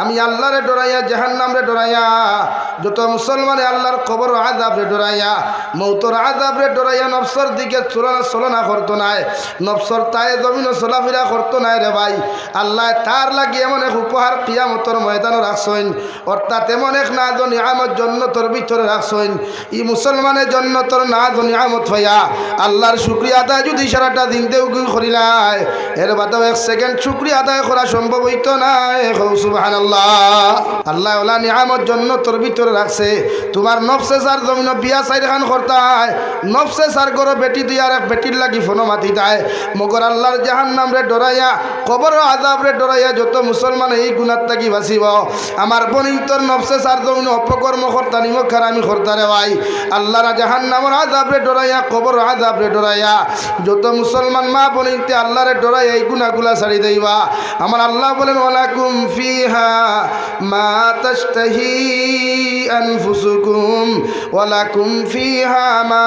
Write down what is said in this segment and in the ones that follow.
আমি আল্লাহরে ডরাইয়া জাহান্নামরে ডরাইয়া যত মুসলমানে আল্লাহর কবর আযাবরে ডরাইয়া মৌতর আযাবরে ডরাইয়া নফসর দিকে চলনা করতো নাই, নফসর তাই জমিনও চলাফেরা করতো নাই রে ভাই। আল্লাহ তার লাগে এমন এক উপহার কিয়ামতর ময়দানও রাখছেন, অর্থাৎ এমন এক নাজ নিয়ামত জন্নতর ভিতরে রাখছেন। ই মুসলমানের জন্নতর নাজ নিয়ামত হইয়া আল্লাহর শুকরিয়া আদায় যদি সারাটা দিন দেও করিলাই, এর বাদেও এক সেকেন্ড শুকরিয়া আদায় করা সম্ভব হইতো না। সুবহানাল্লাহ। আল্লাহ ওলা নিয়ামত জন্নতর ভিতরে রাখছে। তোমার নফসে সার জমিন বিয়া চাই খান করতায়, নফসে সার গরো বেটি দিয়ে আর এক বেটির লাগি ফোনো মাতি দেয়। মগর আল্লাহর জাহান্নাম রে ডরাইয়া কবর আযাব রে ডরাইয়া যত মুসলমান এই গুনার থাকি বাঁচিব। আমার বনিন্তর নফসে সার জমিন অপকর্ম কর্তা নিমক খারামি কর্তা রে ভাই। আল্লাহর জাহান্নামের আযাব রে ডরাইয়া কবর আযাব রে ডরাইয়া যত মুসলমান মা বনিতে আল্লাহরে ডরাইয়া এই গুনাহগুলা ছাড়ি দেইবা। আমার আল্লাহ বলেন ওয়ালাকুম ফিহা মা তাশতাহি আনফুসুকুম ওয়ালাকুম ফিহা মা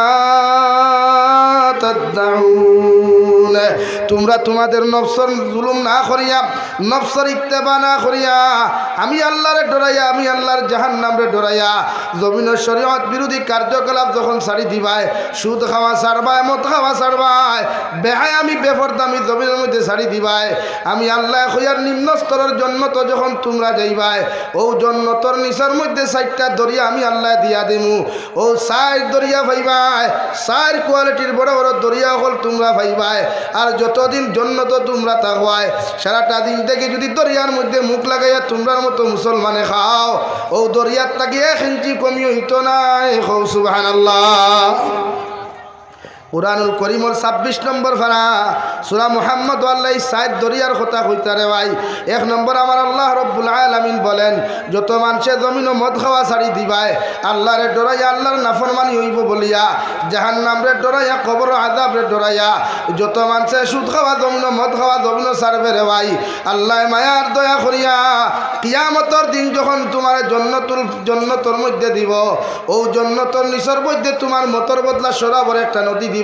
তাদউন। তোমরা তোমাদের নফসর জুলুম না করিয়া, নফসর ইত্তেবা না করিয়া আমি আল্লাহরে ডরাইয়া, আমি আল্লাহর জাহান্নামরে ডরাইয়া জমিনের শরীয়ত বিরোধী কার্যকলাপ যখন ছাড়ি দিবাই, সুদ খাওয়া ছাড়বাই, মদ খাওয়া ছাড়বাই, বেহায় আমি বেফরদামি জমিনের মধ্যে ছাড়ি দিবাই, আমি আল্লাহ কইয়ার নিম্ন স্তরের জন্নত যখন তোমরা যাইবাই, ও জন্নতর নিচার মধ্যে 4টা দরিয়া আমি আল্লাহ দিয়া দিমু। ও 4 দরিয়া পাইবাই, 4 কোয়ালিটির বড় বড় দরিয়া হল তোমরা পাইবাই। আর যতদিন জন্নত তোমরা থাকবাই, সারাটা দিন থেকে যদি দরিয়ার মধ্যে মুখ লাগাইয়া তোমরার মতো মুসলমানে খাও, ও দরিয়ার তাকে 1 ইঞ্চি কমি হইতো না। সুবহানাল্লাহ। কুরআনুল করিমর 26 নম্বর পারা সূরা মুহাম্মদ আল্লাহ 4 দরিয়ার কথা কইতা রে ভাই। 1 নম্বর আমার আল্লাহ রব্বুল আলামিন বলেন যত মানুষে জমিন ও মদ খাওয়া ছাড়ি দিবায়, আল্লাহরে ডরাইয়া আল্লাহর নাফরমানি হইব বলিয়া, জাহান্নামরে ডরাইয়া কবর আযাবরে ডরাইয়া যত মানুষে সুদ খাওয়া জমিন ও মদ খাওয়া জমিন ছাড়বে রে ভাই, আল্লাহ মায়ার দয়া করিয়া কিয়ামতের দিন যখন তোমার জন্নতর মধ্যে দিব, ও জন্নতর নিচের মধ্যে তোমার মতর বদলা শরাবর একটা নদী দিব।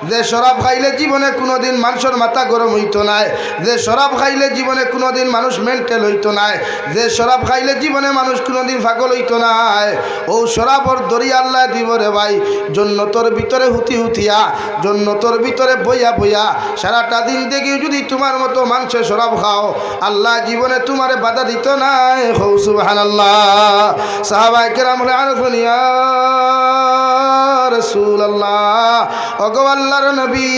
যে শরাব খাইলে জীবনে কোনোদিন মানুষের মাথা গরম হইতো নাই, যে শরাব খাইলে জীবনে কোনোদিন মানুষ মেন্টাল হইতো নাই, যে শরাব খাইলে জীবনে মানুষ কোনোদিন পাগল হইতো নাই, ও শরাবর দরিয়া আল্লাহ দিব রে ভাই। জন্নতর ভিতরে হুতি হুতিয়া, জন্নতর ভিতরে বইয়া বইয়া সারাটা দিন থেকে যদি তোমার মতো মাংস শরাব খাও, আল্লাহ জীবনে তোমারে বাধা দিত নাই। সুবহানাল্লাহ। সাহাবায়ে কেরাম বলে আরফুন ইয়া রাসূলুল্লাহ, ওগো আল্লাহর নবী,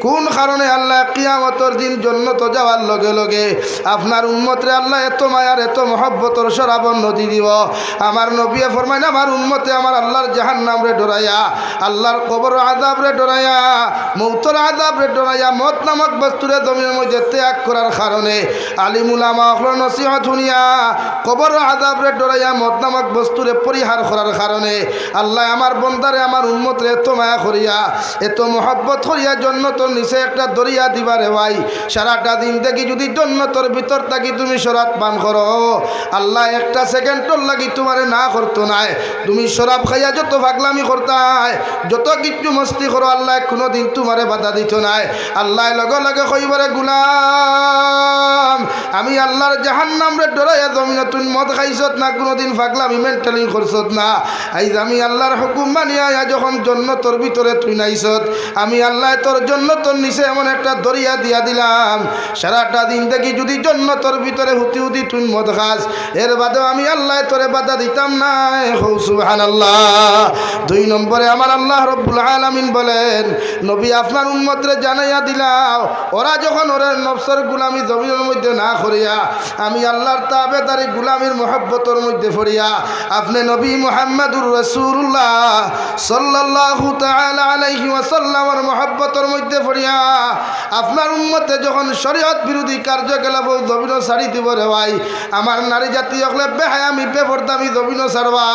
কোন কারণে আল্লাহ কিয়ামতের দিন জন্নত যাওয়ার লগে লগে আপনার উম্মতরে আল্লাহ এত মায়ার এত মহব্বতর শরাবর নদী দিব? আমার নবী ফরমাইন আমার উম্মতে আমার আল্লাহর জাহান্নামরে ডরাইয়া, আল্লাহর কবর আযাবরে ডরাইয়া, মৌতর আযাবরে ডরাইয়া মত নামক বস্তুরে জমিনের মধ্যে ত্যাগ করার কারণে, আলিম উলামা হল নসিহত শুনিয়া কবর আযাবরে ডরাইয়া মত নামক বস্তুরে পরিহার করার কারণে আল্লাহ আমার বন্দারে আমার উম্মতরে এত মায়া করিয়া এত মহব্বত করিয়া জন্নতর নিচে একটা দরিয়া দিবারে ভাই। সারাটা দিন থেকে যদি জন্নতর ভিতর থাকি তুমি শরাব পান করো, আল্লাহ একটা সেকেন্ডর লাগি তোমারে না করতো নাই। তুমি শরাব খাইয়া যত পাগলামি করতাই, যত কিছু মস্তি করো, আল্লাহ কোনোদিন তোমারে বাধা দিত নাই। আল্লাহ লগে লগে কইবারে গুলাম, আমি আল্লাহর জাহান্নামরে ডরাইয়া জমিনে তুমি মদ খাইছত না, কোনোদিন পাগলামি মেন্টালি করছত না। আইজ আমি আল্লাহর হুকুম মানিয়া যখন জন্নতর ভিতরে তুই নাইছত, আমি আল্লাহ তোর জন্নতর নিচে এমন একটা দরিয়া দিয়া দিলাম, সারাটা দিন থেকে যদি জন্নতর ভিতরে হুতি হুতি তুই মদ খাস, এর বাদেও আমি আল্লাহ তোরে বাধা দিতাম না। সুবহানাল্লাহ। 2 নম্বরে আমার আল্লাহ রব্বুল আলামিন বলেন নবী আপনার উম্মতরে জানাইয়া দিলাম, ওরা যখন ওরা নফসের গুলামি জমিনের মধ্যে না করিয়া আমি আল্লাহর তাবেদারি গুলামির মহব্বতের মধ্যে পড়িয়া আপনি নবী মুহাম্মদুর রাসূলুল্লাহ সাল্লাল্লাহু তাআলা আলাইহি ওয়াসাল্লামের মহব্বতের মধ্যে পড়িয়া আপনার উম্মতে যখন শরীয়ত বিরোধী কার্যকলাপ জমিন ছাড়ি দিব রে ভাই, আমার নারী জাতি হলে বেহায়ামি বেপরদামি জমিন ছাড়বা,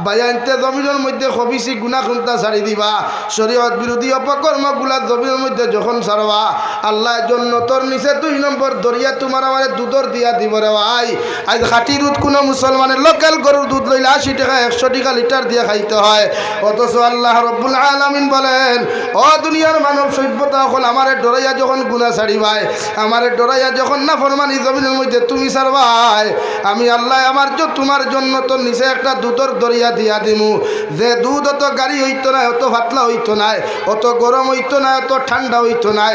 বায়ানতে জমিনের মধ্যে খবিসি গুনাহ খুনতা ছাড়ি দিবা, শরীয়ত বিরোধী অপকর্মগুলা জমিনের মধ্যে যখন ছাড়বা, আল্লাহ জন্নতর নিচে 2 নম্বর দরিয়া তোমার আমার দুধর দিয়া দিব রে ভাই। আজ খাঁটি দুধ কোনো মুসলমানের লোকাল গরুর দুধ লইলে 80 টাকা 100 টাকা লিটার দিয়ে খাইতে হয়, অথচ আল্লাহ রব্বুল আলামিন বলেন, ও দুনিয়ার মানব সভ্যতা হল আমারে ডরাইয়া যখন গুনাহ ছাড়িবাই, আমারে ডরাইয়া যখন নাফরমানি জমিনের মধ্যে তুমি ছাড়বাই, আমি আল্লাহ আমার তোমার জন্য তো নিচে একটা দুধের দরিয়া দিয়া দিমু, যে দুধ অত গাড়ি হইতো না, অত পাতলা হইতো না, অত গরম হইতো না, অত ঠান্ডা হইতো না,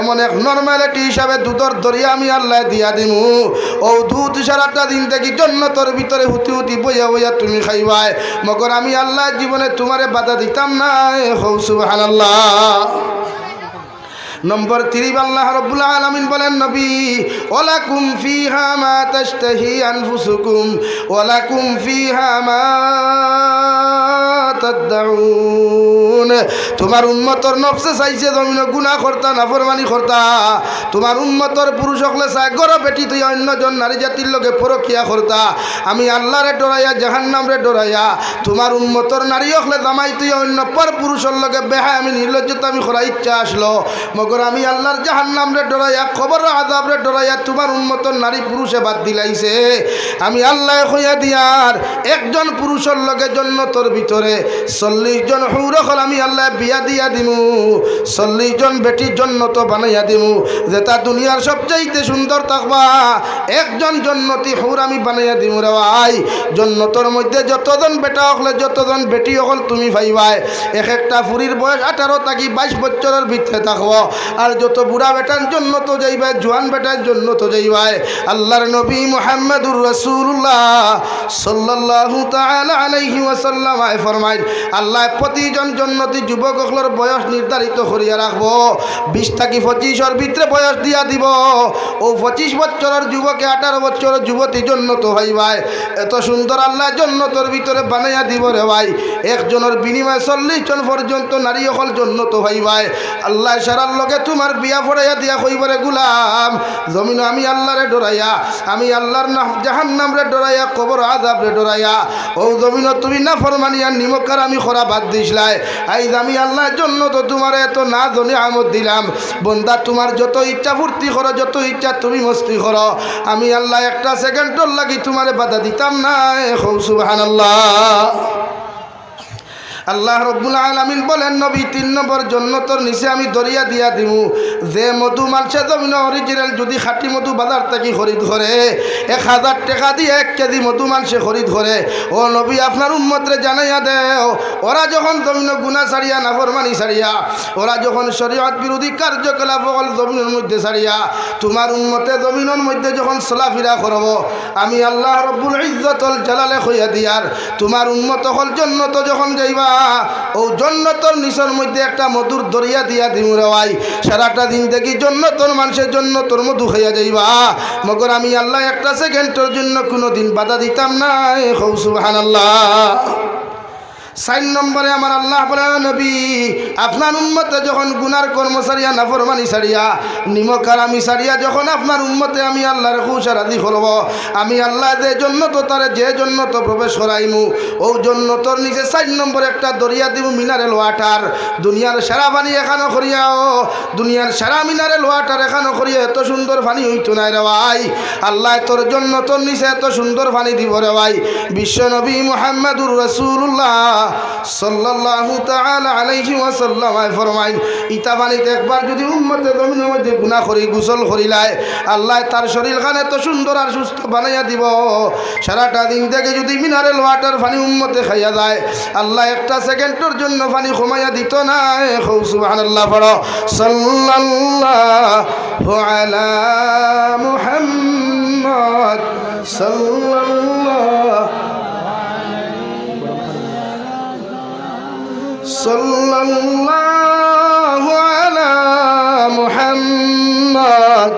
এমন এক নর্মালিটি হিসাবে দুধের দরিয়া আমি আল্লাহ দিয়া দিমু। ও দুধ সারাটা দিন থেকে জন্নতর ভিতরে হুতি হুতি বইয়া বইয়া তুমি খাইবাই, মগর আমি আল্লাহ জীবনে তোমারে বাধা দিতাম না। সুবহানাল্লাহ। নম্বর 3 আল্লাহ রাব্বুল আলামিন বলেন, নবী ওয়ালাকুম ফিহা মা তাশতাহি আনফুসুকুম ওয়ালাকুম ফিহা মা তাদউন। তোমার উম্মতর নফসে চাইছে জমিন গুনাহ করতা, নাফরমানি করতা। তোমার উম্মতর পুরুষ হলে চাই গড় বেটি তুই অন্যজন নারী জাতির লগে পরকিয়া করতা। আমি আল্লাহরে ডরাইয়া জাহান্নামরে ডরাইয়া তোমার উম্মতর নারী হলে জামাই তুই অন্য পর পুরুষের লগে বেহায় আমি নির্লজ্জতা আমি করার ইচ্ছা আসলো, মগর আমি আল্লাহর জাহান্নামরে ডরাইয়া খবর আযাবরে ডরাইয়া তোমার উম্মতর নারী পুরুষে বাদ দিলাইছে। আমি আল্লাহ কইয়া দিয়ার একজন পুরুষের লগে জন্নতর ভিতরে 40 জন হুর হল আমি আল্লাহ বিয়া দিয়া দিমু, 40 জন বেটির জন্নত বানাইয়া দিমু, যেটা দুনিয়ার সবচাইতে সুন্দর থাকবা একজন জন্নতি হুর আমি বানাইয়া দিমু রে ভাই। জন্নতর মধ্যে যতজন বেটা হলে যতজন বেটি হল তুমি ভাইবাই, এক একটা ফুরির বয়স 18 থেকে 22 বছরের ভিতরে থাকবো, আর যত বুড়া বেটার জন্য তো যাইবাই, জোয়ান বেটার জন্য তো যাইবাই। আল্লাহর নবী মুহাম্মদুর রাসূলুল্লাহ সাল্লাল্লাহু তাআলা আলাইহি ওয়াসাল্লাম ফরমাইন, আল্লাহ প্রতিজন জন্নতি যুবক হলর বয়স নির্ধারিত করিয়া রাখবো, 20 থেকে 25 ভিতরে বয়স দিয়া দিব। ও 25 বছরের যুবকে 18 বছরের যুবতী জন্নত হইবাই। এত সুন্দর আল্লাহ জন্নতর ভিতরে বানাইয়া দিব রে ভাই, একজনের বিনিময়ে 40 জন পর্যন্ত নারী হল জন্নত হইবাই। আল্লাহ সারার লগে তোমার বিয়া পড়াইয়া দিয়া কইবরে গুলাম জমিন আমি আল্লাহরে ডরাইয়া, আমি আল্লাহর জাহান্নামরে ডরাইয়া, কবর আযাবরে ডরাইয়া, ও জমিন তুমি না ফরমানিয়া নিমকার আমি খরা বাদ দিসলাই। আইজ আমি আল্লাহর জন্য তো তোমার এত না জনে আমদ দিলাম, বন্দা তোমার যত ইচ্ছা ফুর্তি করো, যত ইচ্ছা তুমি মস্তি করো, আমি আল্লাহ একটা সেকেন্ডর লাগি তোমারে বাধা দিতাম না। সুবহানাল্লাহ। আল্লাহ রব্বুল আলামিন বলেন, নবী 3 নম্বর জন্নতর নিচে আমি দরিয়া দিয়া দিমু, যে মধু মানছে জমিন অরিজিনাল যদি খাঁটি মধু বাজার থেকে খরিদ করে 1000 টাকা দিয়ে 1 কেজি মধু মানছে খরিদ করে। ও নবী আপনার উম্মতরে জানাইয়া দেও, ওরা যখন জমিন গুনাহ ছাড়িয়া নাফরমানি ছাড়িয়া, ওরা যখন শরীয়ত বিরোধী কার্যকলাপ হল জমিনের মধ্যে ছাড়িয়া তোমার উম্মতে জমিনের মধ্যে যখন চলাফেরা করব, আমি আল্লাহ রব্বুল ইজ্জতুল জালালে কইয়া দিয়ার তোমার উম্মত হল জন্নত যখন যাইবা, ও জন্নতর নিচের মধ্যে একটা মধুর দরিয়া দিয়া দিমু রে ভাই। সারাটা দিন দেখি জন্নতর মানুষের জন্য তোর মধু খাইয়া যাইবা, মগর আমি আল্লাহ একটা সেকেন্ডের জন্য কোনোদিন বাধা দিতাম না। সুবহানাল্লাহ। 4 নম্বরে আমার আল্লাহ বলেন, নবী আপনার উম্মতে যখন গুনার কর্ম ছাড়িয়া নাফরমানি ছাড়িয়া নিমক আমি ছাড়িয়া যখন আপনার উম্মতে আমি আল্লাহর খুশি রাজি করব, আমি আল্লাহ যে জন্নত তারে যে জন্নত প্রবেশ করাইমু, ও জন্নতর নিচে 4 নম্বরে একটা দরিয়া দিব মিনারেল ওয়াটার। দুনিয়ার সারা পানি এখানো করিয়াও, দুনিয়ার সারা মিনারেল ওয়াটার এখানো করিয়া এত সুন্দর পানি হইতো না রে ভাই। আল্লাহ তোর জন্নতর নিচে এত সুন্দর পানি দিব রে ভাই। বিশ্ব নবী মুহাম্মদুর রাসূলুল্লাহ সাল্লাল্লাহু তাআলা আলাইহি ওয়াসাল্লাম ফরমাইন, ইতা পানিতে একবার যদি উম্মতে জমিনের মধ্যে গুনাহ করি গোসল করিলায়, আল্লাহ তার শরীর খানে এত সুন্দর আর সুস্থ বানাইয়া দিব। সারাটা দিন থেকে যদি মিনারেল ওয়াটার পানি উম্মতে খাইয়া যায়, আল্লাহ একটা সেকেন্ডের জন্য পানি কমাইয়া দিত না। সুবহানাল্লাহ। পড়ো সাল্লাল্লাহু আলা মুহাম্মদ সাল্লাল্লাহু সাল্লাল্লাহু আলা মুহাম্মদ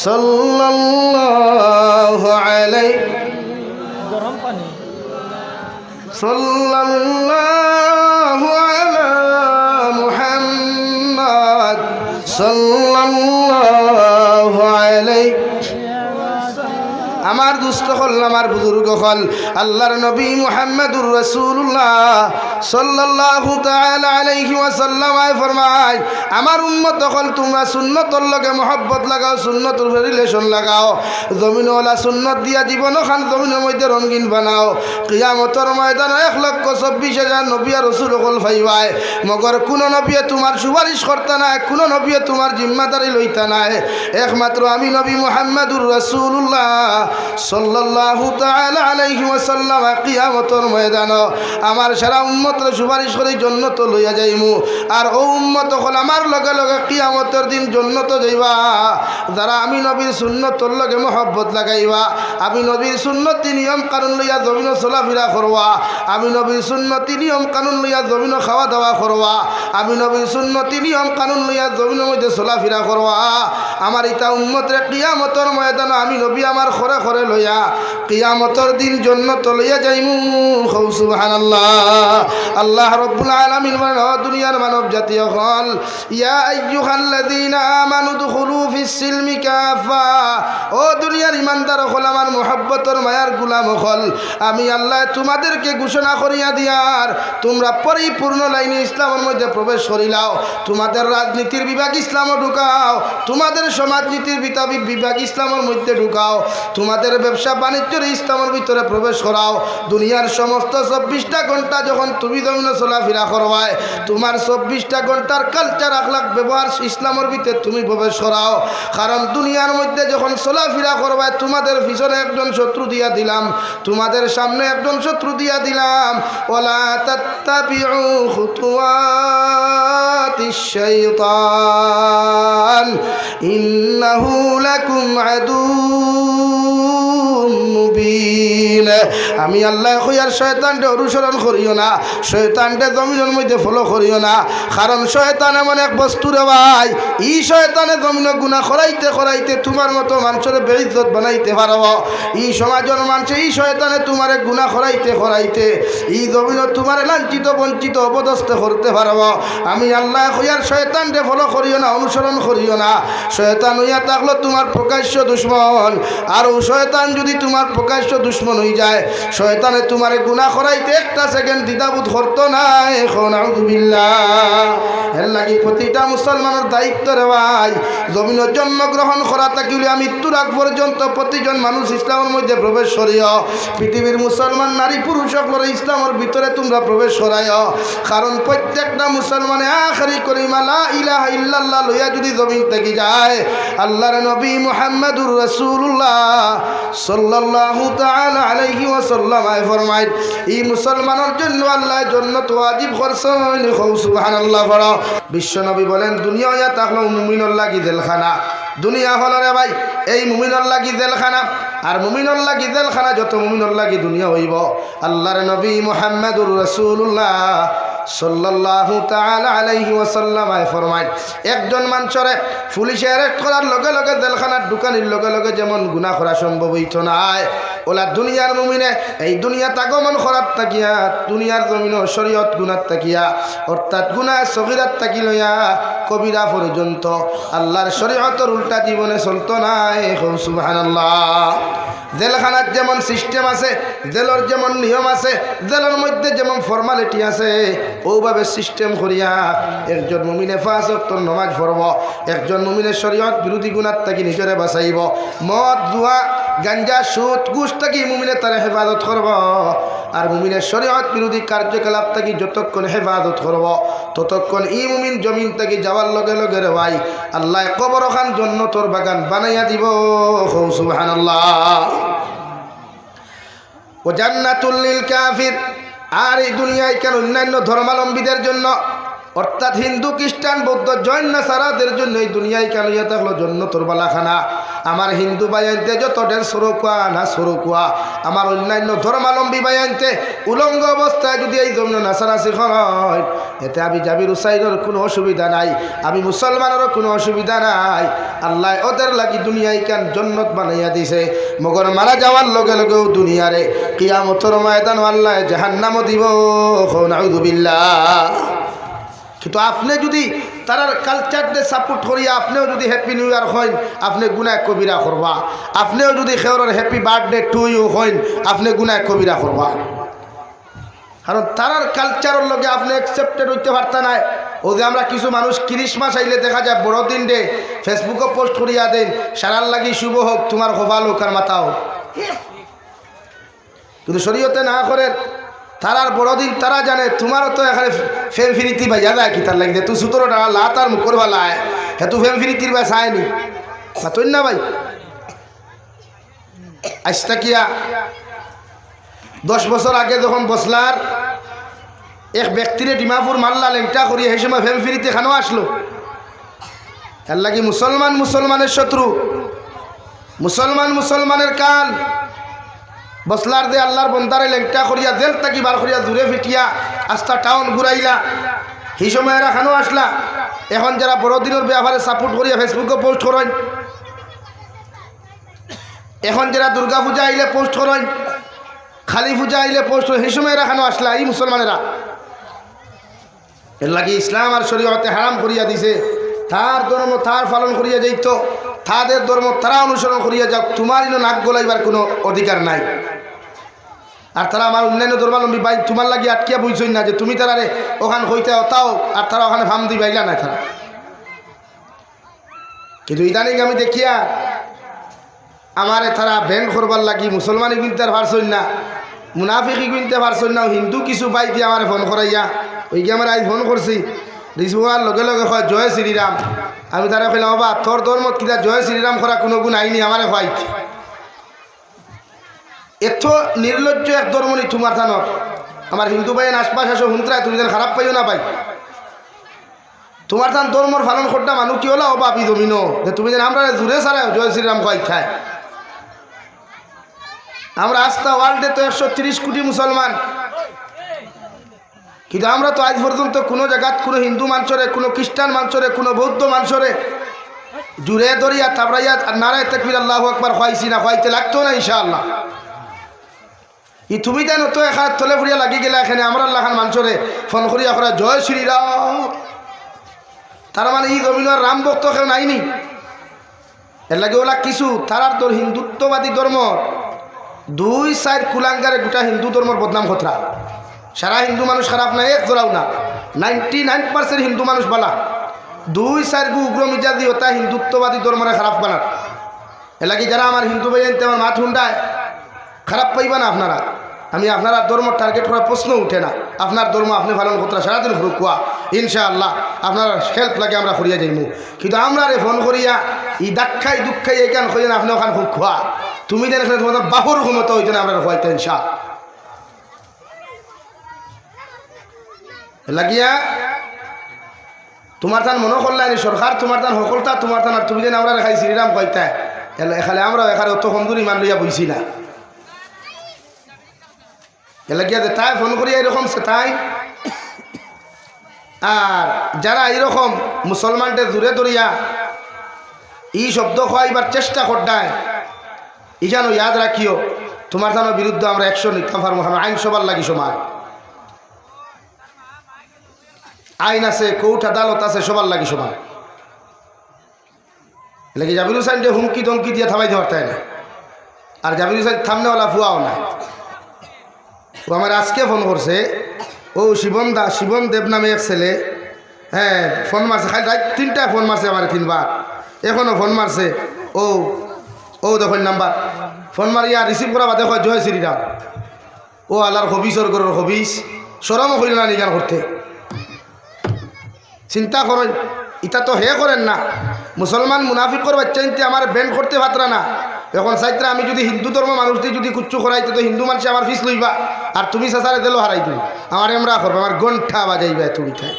সাল্লাল্লাহু আলাইহি গরম পানি সাল্লাল্লাহু আলা মুহাম্মদ সাল্লাল্লাহু আলাইহি আমার দুস্থ হল, আমার বুজুর্গ হল, আল্লাহর নবী মুহাম্মদুর রাসূলুল্লাহ সাল্লাল্লাহু তাআলা আলাইহি ওয়াসাল্লাম ফরমায়, আমার উম্মত হল তোমরা সুন্নতর লগে মহব্বত লাগাও, সুন্নতর রিলেশন লাগাও, জমিনওয়ালা সুন্নত দিয়া জীবন খান জমিনের মধ্যে রঙিন বানাও। কিয়ামতের ময়দানে 1,24,000 নবী আর রাসূল হল ভাইবাই, মগর কোন নবী তোমার সুপারিশ করতে নাই, কোন নবী তোমার জিম্মাদারি লইতা নাই, একমাত্র আমি নবী মুহাম্মদুর রাসূলুল্লাহ সাল্লাল্লাহু তাআলা আলাইহি ওয়াসাল্লাম কিয়ামতের ময়দানে আমার সারা উম্মতরে সুপারিশ করে জান্নাত লইয়া যাইমু। আর ও উম্মত হল আমার লগে লগে কিয়ামতের দিন জান্নাত যাইবা যারা আমি নবীর সুন্নতর লগে মহব্বত লাগাইবা, আমি নবীর সুন্নতি নিয়ম কানুন লইয়া জমিন চলাফেরা করবা, আমি নবীর সুন্নতি নিয়ম কানুন লইয়া জমিন খাওয়া দাওয়া করবা, আমি নবীর সুন্নতি নিয়ম কানুন লইয়া জমিনের মধ্যে চলাফেরা করবা। আমার ইতা উম্মতরে কিয়ামতের ময়দানে আমি নবী আমার খরে খরে লইয়া কিয়ামতের দিন জান্নাত লইয়া যাইমু। সুবহানাল্লাহ। আল্লাহ রাব্বুল আলামিন বলেন, ও দুনিয়ার মানব জাতি হল, ইয়া আইয়ুহাল্লাযীনা আমানু দুখুলু ফিস সিলমি কাফা, ও দুনিয়ার ইমানদার হল, আমার মুহাব্বতের মায়ার গোলাম হল, আমি আল্লাহ তোমাদেরকে ঘোষণা করিয়া দিয়ার তোমরা পরিপূর্ণ লাইনে ইসলামের মধ্যে প্রবেশ করিলাও। তোমাদের রাজনীতির বিভাগ ইসলামও ঢুকাও, তোমাদের সমাজনীতির বিভাগ ইসলামের মধ্যে ঢুকাও, তোমাদের ব্যবসা বাণিজ্যের ইসলামের ভিতরে প্রবেশ করাও। দুনিয়ার সমস্ত 24টা ঘন্টা যখন তুমি জমিনে চলাফেরা করবাই, তোমার 24টা ঘন্টার কালচার আখলাক ব্যবহার ইসলামের ভিতরে তুমি প্রবেশ করাও। কারণ দুনিয়ার মধ্যে যখন চলাফেরা করবাই, তোমাদের পিছনে একজন শত্রু দিয়া দিলাম, তোমাদের সামনে একজন শত্রু দিয়া দিলাম। ওয়ালা তাত্তাবিউ খুতুওয়াতিশ শাইতান ইন্নাহু লাকুম আদুউম মুবিন। আমি আল্লাহ কইয়ার শয়তানকে অনুসরণ করিও না, শয়তানকে জমিনের মধ্যে ফলো করিও না। কারণ শয়তান এমন এক বস্তু রে ভাই, ই শয়তানে জমিনে গুনাহ করাইতে করাইতে তোমার মতো মানুষের বেইজ্জত বানাইতে পারব। ই সমাজের মানুষে ই শয়তানে তোমারে গুনাহ করাইতে করাইতে ই জমিনে তোমার লাঞ্ছিত বঞ্চিত অপদস্থ করতে পারব। আমি আল্লাহ কইয়ার শয়তানকে ফলো করিও না, অনুসরণ করিও না। শয়তান হইয়া থাকলো তোমার প্রকাশ্য দুশ্মন, আর ও শয়তান যদি তোমার প্রকাশ্য দুশ্মন হয়ে যায়, শয়তানে তোমারে গুনাহ করাইতে একটা সেকেন্ড দ্বিধাবোধ করতো না। এখন আউযুবিল্লাহ। এর লাগি প্রতিটা মুসলমানের দায়িত্ব রে ভাই, জমিনের জন্মগ্রহণ করা থাকিলে মৃত্যুর আগ পর্যন্ত প্রতিজন মানুষ ইসলামের মধ্যে প্রবেশ করিও। পৃথিবীর মুসলমান নারী পুরুষ সকলের ইসলামের ভিতরে তোমরা প্রবেশ করাইও। কারণ প্রত্যেকটা মুসলমানে আখেরি কলিমা লা ইলাহা ইল্লাল্লাহ লইয়া যদি জমিন থেকে যায়, আল্লাহর নবী মুহাম্মদুর রাসূলুল্লাহ সাল্লাল্লাহু তাআলা আলাইহি ওয়াসাল্লাম ফরমায়, এই মুসলমানের জন্য আল্লাহ জান্নাত ওয়াজিব করছেন। সুবহানাল্লাহ। বিশ্ব নবী বলেন, দুনিয়া ইয়া তাকলো মুমিনের লাগি জেলখানা। দুনিয়া হল রে ভাই এই মুমিনের লাগি জেলখানা, আর মুমিনের লাগি জেলখানা যত মুমিনের লাগি দুনিয়া হইব। আল্লাহর নবী মুহাম্মদুর রাসূলুল্লাহ সাল্লাল্লাহু তাআলা আলাইহি ওয়াসাল্লাম ফরমায়, একজন মানুষরে পুলিশে অ্যারেস্ট করার লগে লগে জেলখানার ঢুকানির লগে লগে যেমন গুনাহ করা সম্ভব হইতো না, ওলা দুনিয়ার মুমিনে এই দুনিয়াত আগমন করার তাকিয়া দুনিয়ার জমিন শরীয়ত গুনাহ তাকিয়া, অর্থাৎ গুনাহ সগীরাত তাকি লইয়া কবিরা পর্যন্ত আল্লাহর শরীয়তের উল্টা জীবনে চলতো না। সুবহানাল্লাহ। জেলখানার যেমন সিস্টেম আছে, জেলের যেমন নিয়ম আছে, জেলের মধ্যে যেমন ফর্মালিটি আছে, ওভাবে সিস্টেম করিয়া একজন মুমিনে 5 ওয়াক্ত নামাজ পড়ব, একজন মুমিনের শরীয়ত বিরোধী গুনাহ থেকে নিজরে বাঁচাইব। মদ জুয়া গাঞ্জা সুদ ঘুষ থেকে মুমিনে তার হেফাজত করব, আর মুমিনের শরীয়ত বিরোধী কার্যকলাপ থেকে যতক্ষণ হেফাজত করব ততক্ষণ ই মুমিন জমিন থেকে যাওয়ার লগে লগে রে ভাই আল্লাহ কবর খান জান্নাতের বাগান বানাইয়া দিব। সুবহানাল্লাহ। ও জান্নাতুল লিল কাফির। আর এই দুনিয়ায় কেন অন্যান্য ধর্মাবলম্বীদের জন্য, অর্থাৎ হিন্দু খ্রিস্টান বৌদ্ধ জৈন নাসারাদের জন্য এই দুনিয়ায় কেন ইয়ে থাকলো জান্নাতের বালাখানা। আমার হিন্দু বাইনতে যত ডের সরকুয়া না সরকুয়া, আমার অন্যান্য ধর্মাবলম্বী বাইনতে উলঙ্গ অবস্থায় যদি এই জন্য নাসারাসি হয়, এতে আমি জাবির হুসাইনের কোনো অসুবিধা নাই, আমি মুসলমানেরও কোনো অসুবিধা নাই। আল্লাহ ওদের লাগি দুনিয়ায় কেন জান্নাত বানাইয়া দিছে, মগর মারা যাওয়ার লগে লগেও দুনিয়ারে কিয়ামতের ময়দান আল্লাহ জাহান্নামও দিব। নাউযুবিল্লাহ। কিন্তু আপনি যদি তারার কালচারকে সাপোর্ট করিয়া আপনিও যদি হ্যাপি নিউ ইয়ার হইন আপনি গুনাহ কবিরা করবা, আপনিও যদি খেওরের হ্যাপি বার্থডে টু ইউ হইন আপনি গুনাহ কবিরা করবা। কারণ তারার কালচারের লগে আপনি অ্যাকসেপ্টেড হইতে পারতা না। ও যে আমরা কিছু মানুষ ক্রিসমাস আইলে দেখা যায় বড়দিন ডে ফেসবুকে পোস্ট করিয়া দেন সারার লাগি শুভ হোক তোমার কপাল হোক আর মাথা হোক, কিন্তু শরীয়তে না করে তারার বড়দিন তারা জানে। তোমারও তো এখানে ফেম ফিরিতি ভাইয়া যায় কি তার লাগে তুই সুতরো টাকা লা তার মুখর ভালায় হে তু ফেম ফিরিতির ভাই চায়নি মাতই না ভাই। আজটা কিয়া 10 বছর আগে যখন বসলার এক ব্যক্তিরে ডিমাপুর মাল্লা লেংটা করিয়া সেই সময় ফেম ফিরিতে খানো আসলো। এর লাগি মুসলমান মুসলমানের শত্রু, মুসলমান মুসলমানের কাল। বসলার দে আল্লাহর বন্দারে লেংটা করিয়া জেল তাকি বার করিয়া দূরে ফিটিয়া আস্তা টাউন ঘুরাইলা, সেই সময় এরা খানো আসলা। এখন যারা বড়দিনের ব্যাপারে সাপোর্ট করিয়া ফেসবুকে পোস্ট করেন, এখন যারা দুর্গা পূজা আইলে পোস্ট করেন, খালি পূজা আইলে পোস্ট করেন, সেই সময় এরা খানো আসলা এই মুসলমানেরা। এর লাগে ইসলাম আর শরীয়তে হারাম করিয়া দিছে। তার ধর্ম তার পালন করিয়া যাইত, তাদের ধর্ম তারা অনুসরণ করিয়া যাক, তোমার ইনো নাক গলাইবার কোনো অধিকার নাই। আর তারা আমার অন্যান্য ধর্মাবলম্বী ভাই তোমার লাগি আটকিয়া বুঝছই না যে তুমি তারা ওখান হইতে অতাও আর তারা ওখানে ফাম দি বাইলা না তারা। কিন্তু ইদানিং আমি দেখিয়া আমারে তারা ব্যান্ড করবার লাগি মুসলমানই কিনতে পারছই না, মুনাফিকি কিনতে পারছই না, হিন্দু কিছু বাই দিয়ে আমার ফোন করাইয়া ওই গিয়ে আমার আজ ফোন করছি রিসুয়ার লগে লগে হয় জয় শ্রীরাম। আমি তারা কইলাম বাবা তোর ধর্মত কিনা জয় শ্রীরাম করা কোনো গুণ আইনি আমারে হয়ত। এত নির্লজ্জ এক ধর্ম নি তোমার থানত। আমার হিন্দু ভাইয়ের আশপাশ আসো হুন্ত্রায় তুমি যেন খারাপ পাইও না পাই। তোমার থান ধর্মর পালন করটা মানুষ কি হলো বাপি জমিনো যে তুমি যেন আমরা জুড়ে ছাড়াও জয় শ্রীরাম কয় খায়। আমরা আস্থা ওয়ার্ল্ডে তো 130 কোটি মুসলমান, কিন্তু আমরা তো আজ পর্যন্ত কোনো জায়গাত কোনো হিন্দু মানুষরে, কোনো খ্রিস্টান মানুষরে, কোনো বৌদ্ধ মানুষরে জুড়ে ধরিয়া থাবড়াইয়া নারায় তাকবীর আল্লাহু আকবার খাইছি না, খাইতে লাগতো না ইনশাআল্লাহ। ই তুমি জানো তো এখানে তলে ফুরিয়া লাগি গেলে এখানে আমরা লাখান মানুষরে ফোন করিয়া করা জয় শ্রীরাম, তার মানে ই জমিনের রাম ভক্ত কেউ নাইনি। এর লাগে ওলা কিছু তারার তোর হিন্দুত্ববাদী ধর্ম 2-4 কুলাঙ্গারে গোটা হিন্দু ধর্মর বদনাম খতরা। সারা হিন্দু মানুষ খারাপ না, এক জোড়াও না, 99% হিন্দু মানুষ বালা। 2-4 গু উগ্র মিজাজি হতা হিন্দুত্ববাদী ধর্মরে খারাপ বানার। এ লাগে যারা আমার হিন্দু ভাই আনতে আমার মাথ হুন্ডায় খারাপ পাইবা না আপনারা। আমি আপনারা ধর্ম টার্গেট করার প্রশ্ন উঠে না। আপনার ধর্ম আপনি পালন করতে সারাদিন ফুরুকুয়া ইনশাআল্লাহ আপনার হেল্প লাগে আমরা করিয়া যাইমু। কিন্তু আমরা রে ফোন করিয়া ই দাক্ষাই দুঃখাই এইখান করিয়া আপনি ওখান খুব খোয়া তুমি যেন তোমাদের বাহুর ক্ষমতা হইতে না আমরা হইতে ইনশা লাগিয়া তোমার তান মনে করলাই সরকার তোমার তান সকলতা তোমার তান আর তুমি যেন আমরা রেখাই শ্রীরাম কইতা এখানে আমরা এখানে অত কমজোরি মান লইয়া বইছি না। এলাকিয়া তাই ফোন করিয়া এরকম সে তাই। আর যারা এইরকম মুসলমানদের দূরে দরিয়া এই শব্দ খাওয়াইবার চেষ্টা করতায় ই যেন ইয়াদ রাখিও তোমার থানোর বিরুদ্ধে আমরা অ্যাকশন নিতাম পারবো। আইন সবার লাগি সমান, আইন আছে, কোর্ট আদালত আছে, সবার লাগি সমান। এলাকি জাবির হুসাইন হুমকি ধমকি দিয়ে থামাইতে পারতায় না। আর জাবির হুসাইন থামনেওয়ালা ফুয়াও না। ও আমার আজকে ফোন করছে, ও শিবন দেব নামে এক ছেলে, হ্যাঁ ফোন মারছে, খালি রাত 3টা ফোন মারছে আমার 3বার, এখনও ফোন মারছে। ও দেখুন নাম্বার ফোন মারিয়া রিসিভ করা বাদে হয় জয় শ্রীরাম। ও আল্লাহর হবিসর গরুর হবিস সরমও করিল না নিগান করতে। চিন্তা করেন, এটা তো হে করেন না। মুসলমান মুনাফিকর বাচ্চা ইনতে আমার ব্যান্ড করতে পাত্রা না। এখন চাইত্রা আমি যদি হিন্দু ধর্ম মানুষ দিয়ে যদি কুচ্ছু করাইতে তো হিন্দু মানুষ আমার ফিস লইবা, আর তুমি সাসারে দিলেও হারাই দিল আমার এমরা করবে, আমার গন্ঠা বাজাইবা তুমি খাই।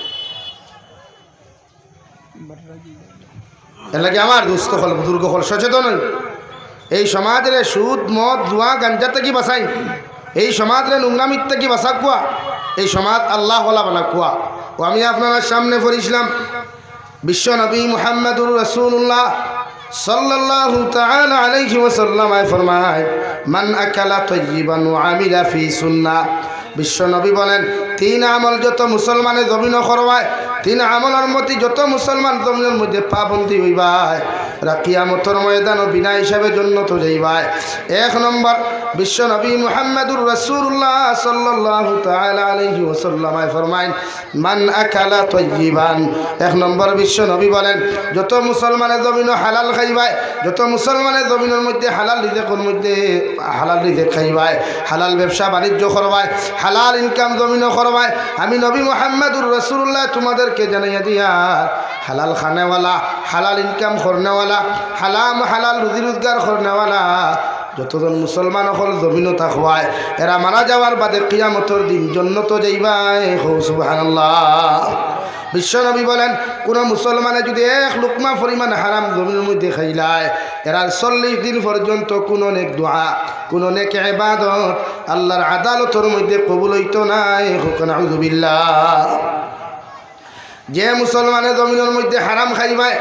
এর লাগে আমার দুস্থ হল বুজুর্গ হল সচেতন হই। এই সমাজের সুদ মদ জুয়া গাঞ্জা থেকে বাঁচাই, এই সমাজের নোংরামিত থেকে বাঁচা কুয়া, এই সমাজ আল্লাহ হলা বানা কুয়া। ও আমি আপনার সামনে পড়িছিলাম বিশ্ব নবী মুহাম্মদুর রাসূলুল্লাহ সাল্লাল্লাহু তাআলা আলাইহি ওয়াসাল্লাম ফরমায় মান আকালা তাইয়িবান ওয়া আমিলা ফি সুন্নাহ বিশ্ব নবী বলেন 3 আমল যত মুসলমানে জমিন করবায় 3 আমলের মধ্যে যত মুসলমান জমিনের মধ্যে পাবন্দি হইবায় কিয়ামতের ময়দানে বিনা হিসাবে জান্নাত যাইবায়। 1 নম্বর বিশ্ব নবী মুহাম্মদুর রাসূলুল্লাহ সাল্লাল্লাহু তাআলা আলাইহি ওয়াসাল্লাম ফরমায়েন মান আকালা তাইয়িবান। 1 নম্বর বিশ্ব নবী বলেন যত মুসলমানে জমিন হালাল খাইবায় যত মুসলমানে জমিনের মধ্যে হালাল রিজিক খাইবায় হালাল ব্যবসা বাণিজ্য করবায় হালাল ইনকাম জমিনও করবায় আমি নবী মুহাম্মদুর রাসূলুল্লাহ তোমাদেরকে জানাইয়া দিয়া হালাল খানেওয়ালা হালাল ইনকাম করনেওয়ালা হালাল রুজি রোজগার করনেওয়ালা যতজন মুসলমান হল জমিনও থাকবায় এরা মারা যাওয়ার বাদে কিয়ামতের দিন জান্নাত যাইবায়। সুবহানাল্লাহ। বিশ্বনবী বলেন কোন মুসলমানে যদি 1 লুকমা পরিমাণ হারাম জমিনের মধ্যে খাইলায় এরা 40 দিন পর্যন্ত কোনো নেক দোয়া কোনো নেক ইবাদত আল্লাহর আদালতের মধ্যে কবুল হইতো নাই। নাউযু বিল্লাহ। যে মুসলমানে জমিনের মধ্যে হারাম খাইবায়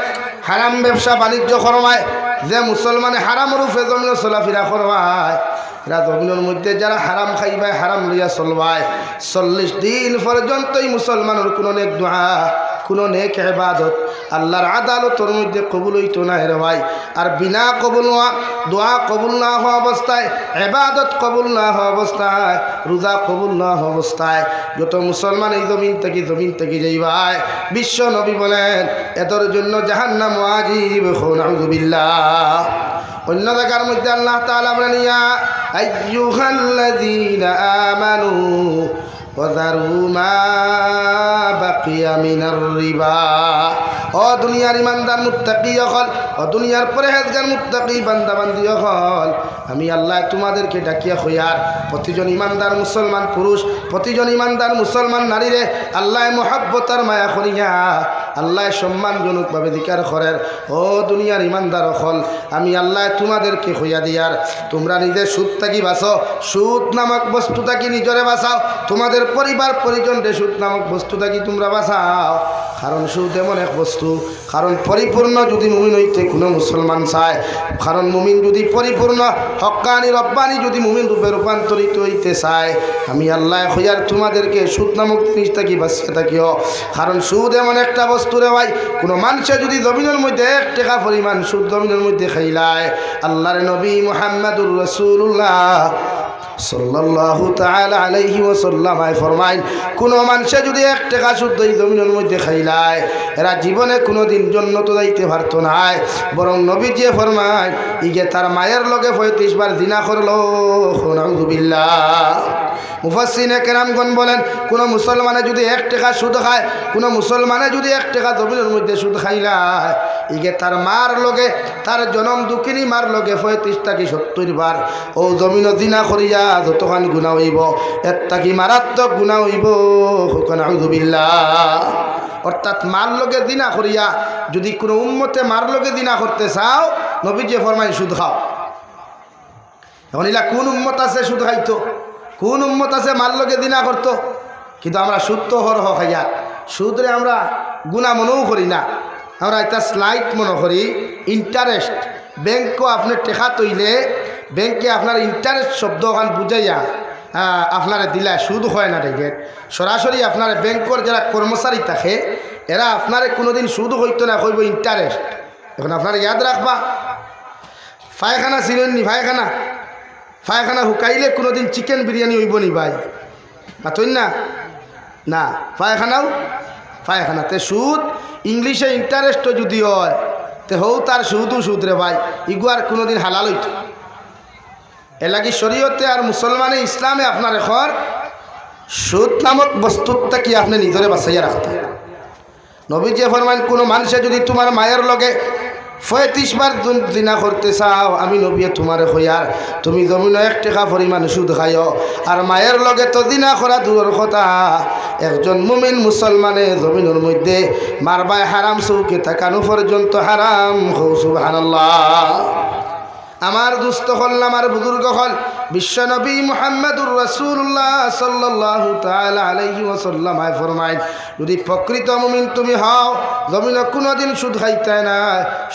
হারাম ব্যবসা বাণিজ্য করবায় যে মুসলমানে হারাম রূপে জমিনে চলাফেরা করবায় এরা জমিনের মধ্যে যারা হারাম খাইবায় হারাম লইয়া চলবায় 40 দিন পর্যন্তই মুসলমানের কোনো নেক দোয়া কোনো নেক ইবাদত আল্লাহর আদালতের মধ্যে কবুল হইতো না রে ভাই। আর বিনা কবুল হওয়া দোয়া কবুল না হওয়া অবস্থায় ইবাদত কবুল না হওয়া অবস্থায় রোজা কবুল না হওয়া অবস্থায় যত মুসলমান এই জমিন থেকে যাইবায় বিশ্ব নবী বলেন এদের জন্য জাহান্নাম ওয়াজিব। নাউযু বিল্লাহ। অন্য জায়গার মধ্যে আল্লাহ তাআলা বলেন ইয়া আইয়ুহাল্লাযীনা আমানু ওয়াযারু মা বাকিয়া মিনার রিবা। ও দুনিয়ার ইমানদার মুত্তাকি হল ও দুনিয়ার পরহেজগার মুত্তাকি বান্দা বান্দি হল আমি আল্লাহ তোমাদেরকে ডাকিয়া হইয়ার প্রতিজন ইমানদার মুসলমান পুরুষ প্রতিজন ইমানদার মুসলমান নারীরে আল্লাহ মহব্বতার মায়া করিয়া আল্লাহ সম্মানজনকভাবে দিকার করেন। ও দুনিয়ার ইমানদার হল আমি আল্লাহ তোমাদেরকে হইয়া দিয়ার তোমরা নিজের সুদ থাকি বাঁচো সুদ নামক বস্তু থাকি নিজরে বাঁচাও তোমাদের পরিবার পরিজনরে সুদ নামক বস্তু থাকি তোমরা বাঁচাও। কারণ সুদ এমন এক বস্তু কারণ পরিপূর্ণ যদি মুমিন হইতে কোনো মুসলমান চায় কারণ মুমিন যদি পরিপূর্ণ হক্কানি রব্বানি যদি মুমিন রূপে রূপান্তরিত হইতে চায় আমি আল্লাহ হইয়ার তোমাদেরকে সুদ নামক জিনিস থাকি বাঁচিয়ে থাকিও। কারণ সুদ এমন একটা বস্তু রে ভাই কোনো মানুষে যদি জমিনের মধ্যে 1 টাকা পরিমাণ সুদ জমিনের মধ্যে খাইলায় আল্লাহর নবী মুহাম্মদুর রাসূলুল্লাহ সাল্লাল্লাহু তাআলা আলাইহি ওয়াসাল্লাম ফরমাইন কোন মানুষে যদি 1 টাকা সুদ এই জমিনের মধ্যে খাইলায় এরা জীবনে কোনোদিন জান্নাতে যাইতে পারতো না বরং নবীজি ফরমায় ইগে তার মায়ের লগে 35 বার জিনা করলো। নাউযু বিল্লাহ। মুফাসসিরিনে কেরামগণ বলেন কোন মুসলমানে যদি 1 টাকা সুদ খায় কোন মুসলমানে যদি 1 টাকা জমিনের মধ্যে সুদ খাইলায় ইগে তার মার লগে তার জনম দুঃখিনী মার লগে 35 থেকে 70 বার ও জমিন জিনা করিয়া যতখান গুনাহ হইব এর থাকি মারাত্মক গুনাহ হইব। নাউযু বিল্লাহ। অর্থাৎ মার লগে জিনা করিয়া যদি কোনো উম্মতে মার লগে জিনা করতে চাও নবীজি ফরমায় সুদ খাও। এখন ইলা কোন উম্মত আছে সুদ খাইতো কোন উম্মত আছে মার লগে জিনা করতো কিন্তু আমরা সুদ তো হরহ খাইয়া সুদরে আমরা গুনাহ মনেও করি না আমরা একটা স্লাইট মনে করি ইন্টারেস্ট ব্যাংকও আপনার টেকা তৈলে ব্যাংকে আপনার ইন্টারেস্ট শব্দ ওখান বুঝাইয়া আপনারা দিলা সুদ হয় না দেখে সরাসরি আপনার ব্যাংকর যারা কর্মচারী থাকে এরা আপনারে কোনোদিন সুদ হইতো না কইব ইন্টারেস্ট। এখন আপনারা ইয়াদ রাখবা পায়খানা ছিলেন নি পায়খানা হুকাইলে কোনোদিন চিকেন বিরিয়ানি হইব নি ভাই মাতই না না পায়খানাতে সুদ ইংলিশে ইন্টারেস্টও যদি হয় তে হৌ তার সুদও সুদ রে ভাই ইগু আর কোনোদিন হালাল হইতো এলাকি শরীয়তে আর মুসলমানে ইসলামে আপনার এখন সুদ নামক বস্তুটা কি আপনি নিজরে বাঁচাইয়া রাখতে। নবীজি ফরমান কোনো মানুষে যদি তোমার মায়ের লগে 35 বার জিনা করতে চাও আমি নবী তোমারে হইয়ার তুমি জমিন 1 টাকা পরিমাণ সুদ খাইও আর মায়ের লগে তো জিনা করা দূরের কথা একজন মুমিন মুসলমানে জমিনের মধ্যে মারবায় হারাম চৌকে থাকানো পর্যন্ত হারাম। সুবহানাল্লাহ। আমার দুস্থ হল আমার বুজুর্গ হল বিশ্বনবী মুহাম্মদুর রাসূলুল্লাহ সাল্লাল্লাহু তাআলা আলাইহি ওয়াসাল্লাম ফরমায় যদি প্রকৃত মুমিন তুমি হও জমিনে কোনোদিন সুদ খাইতে না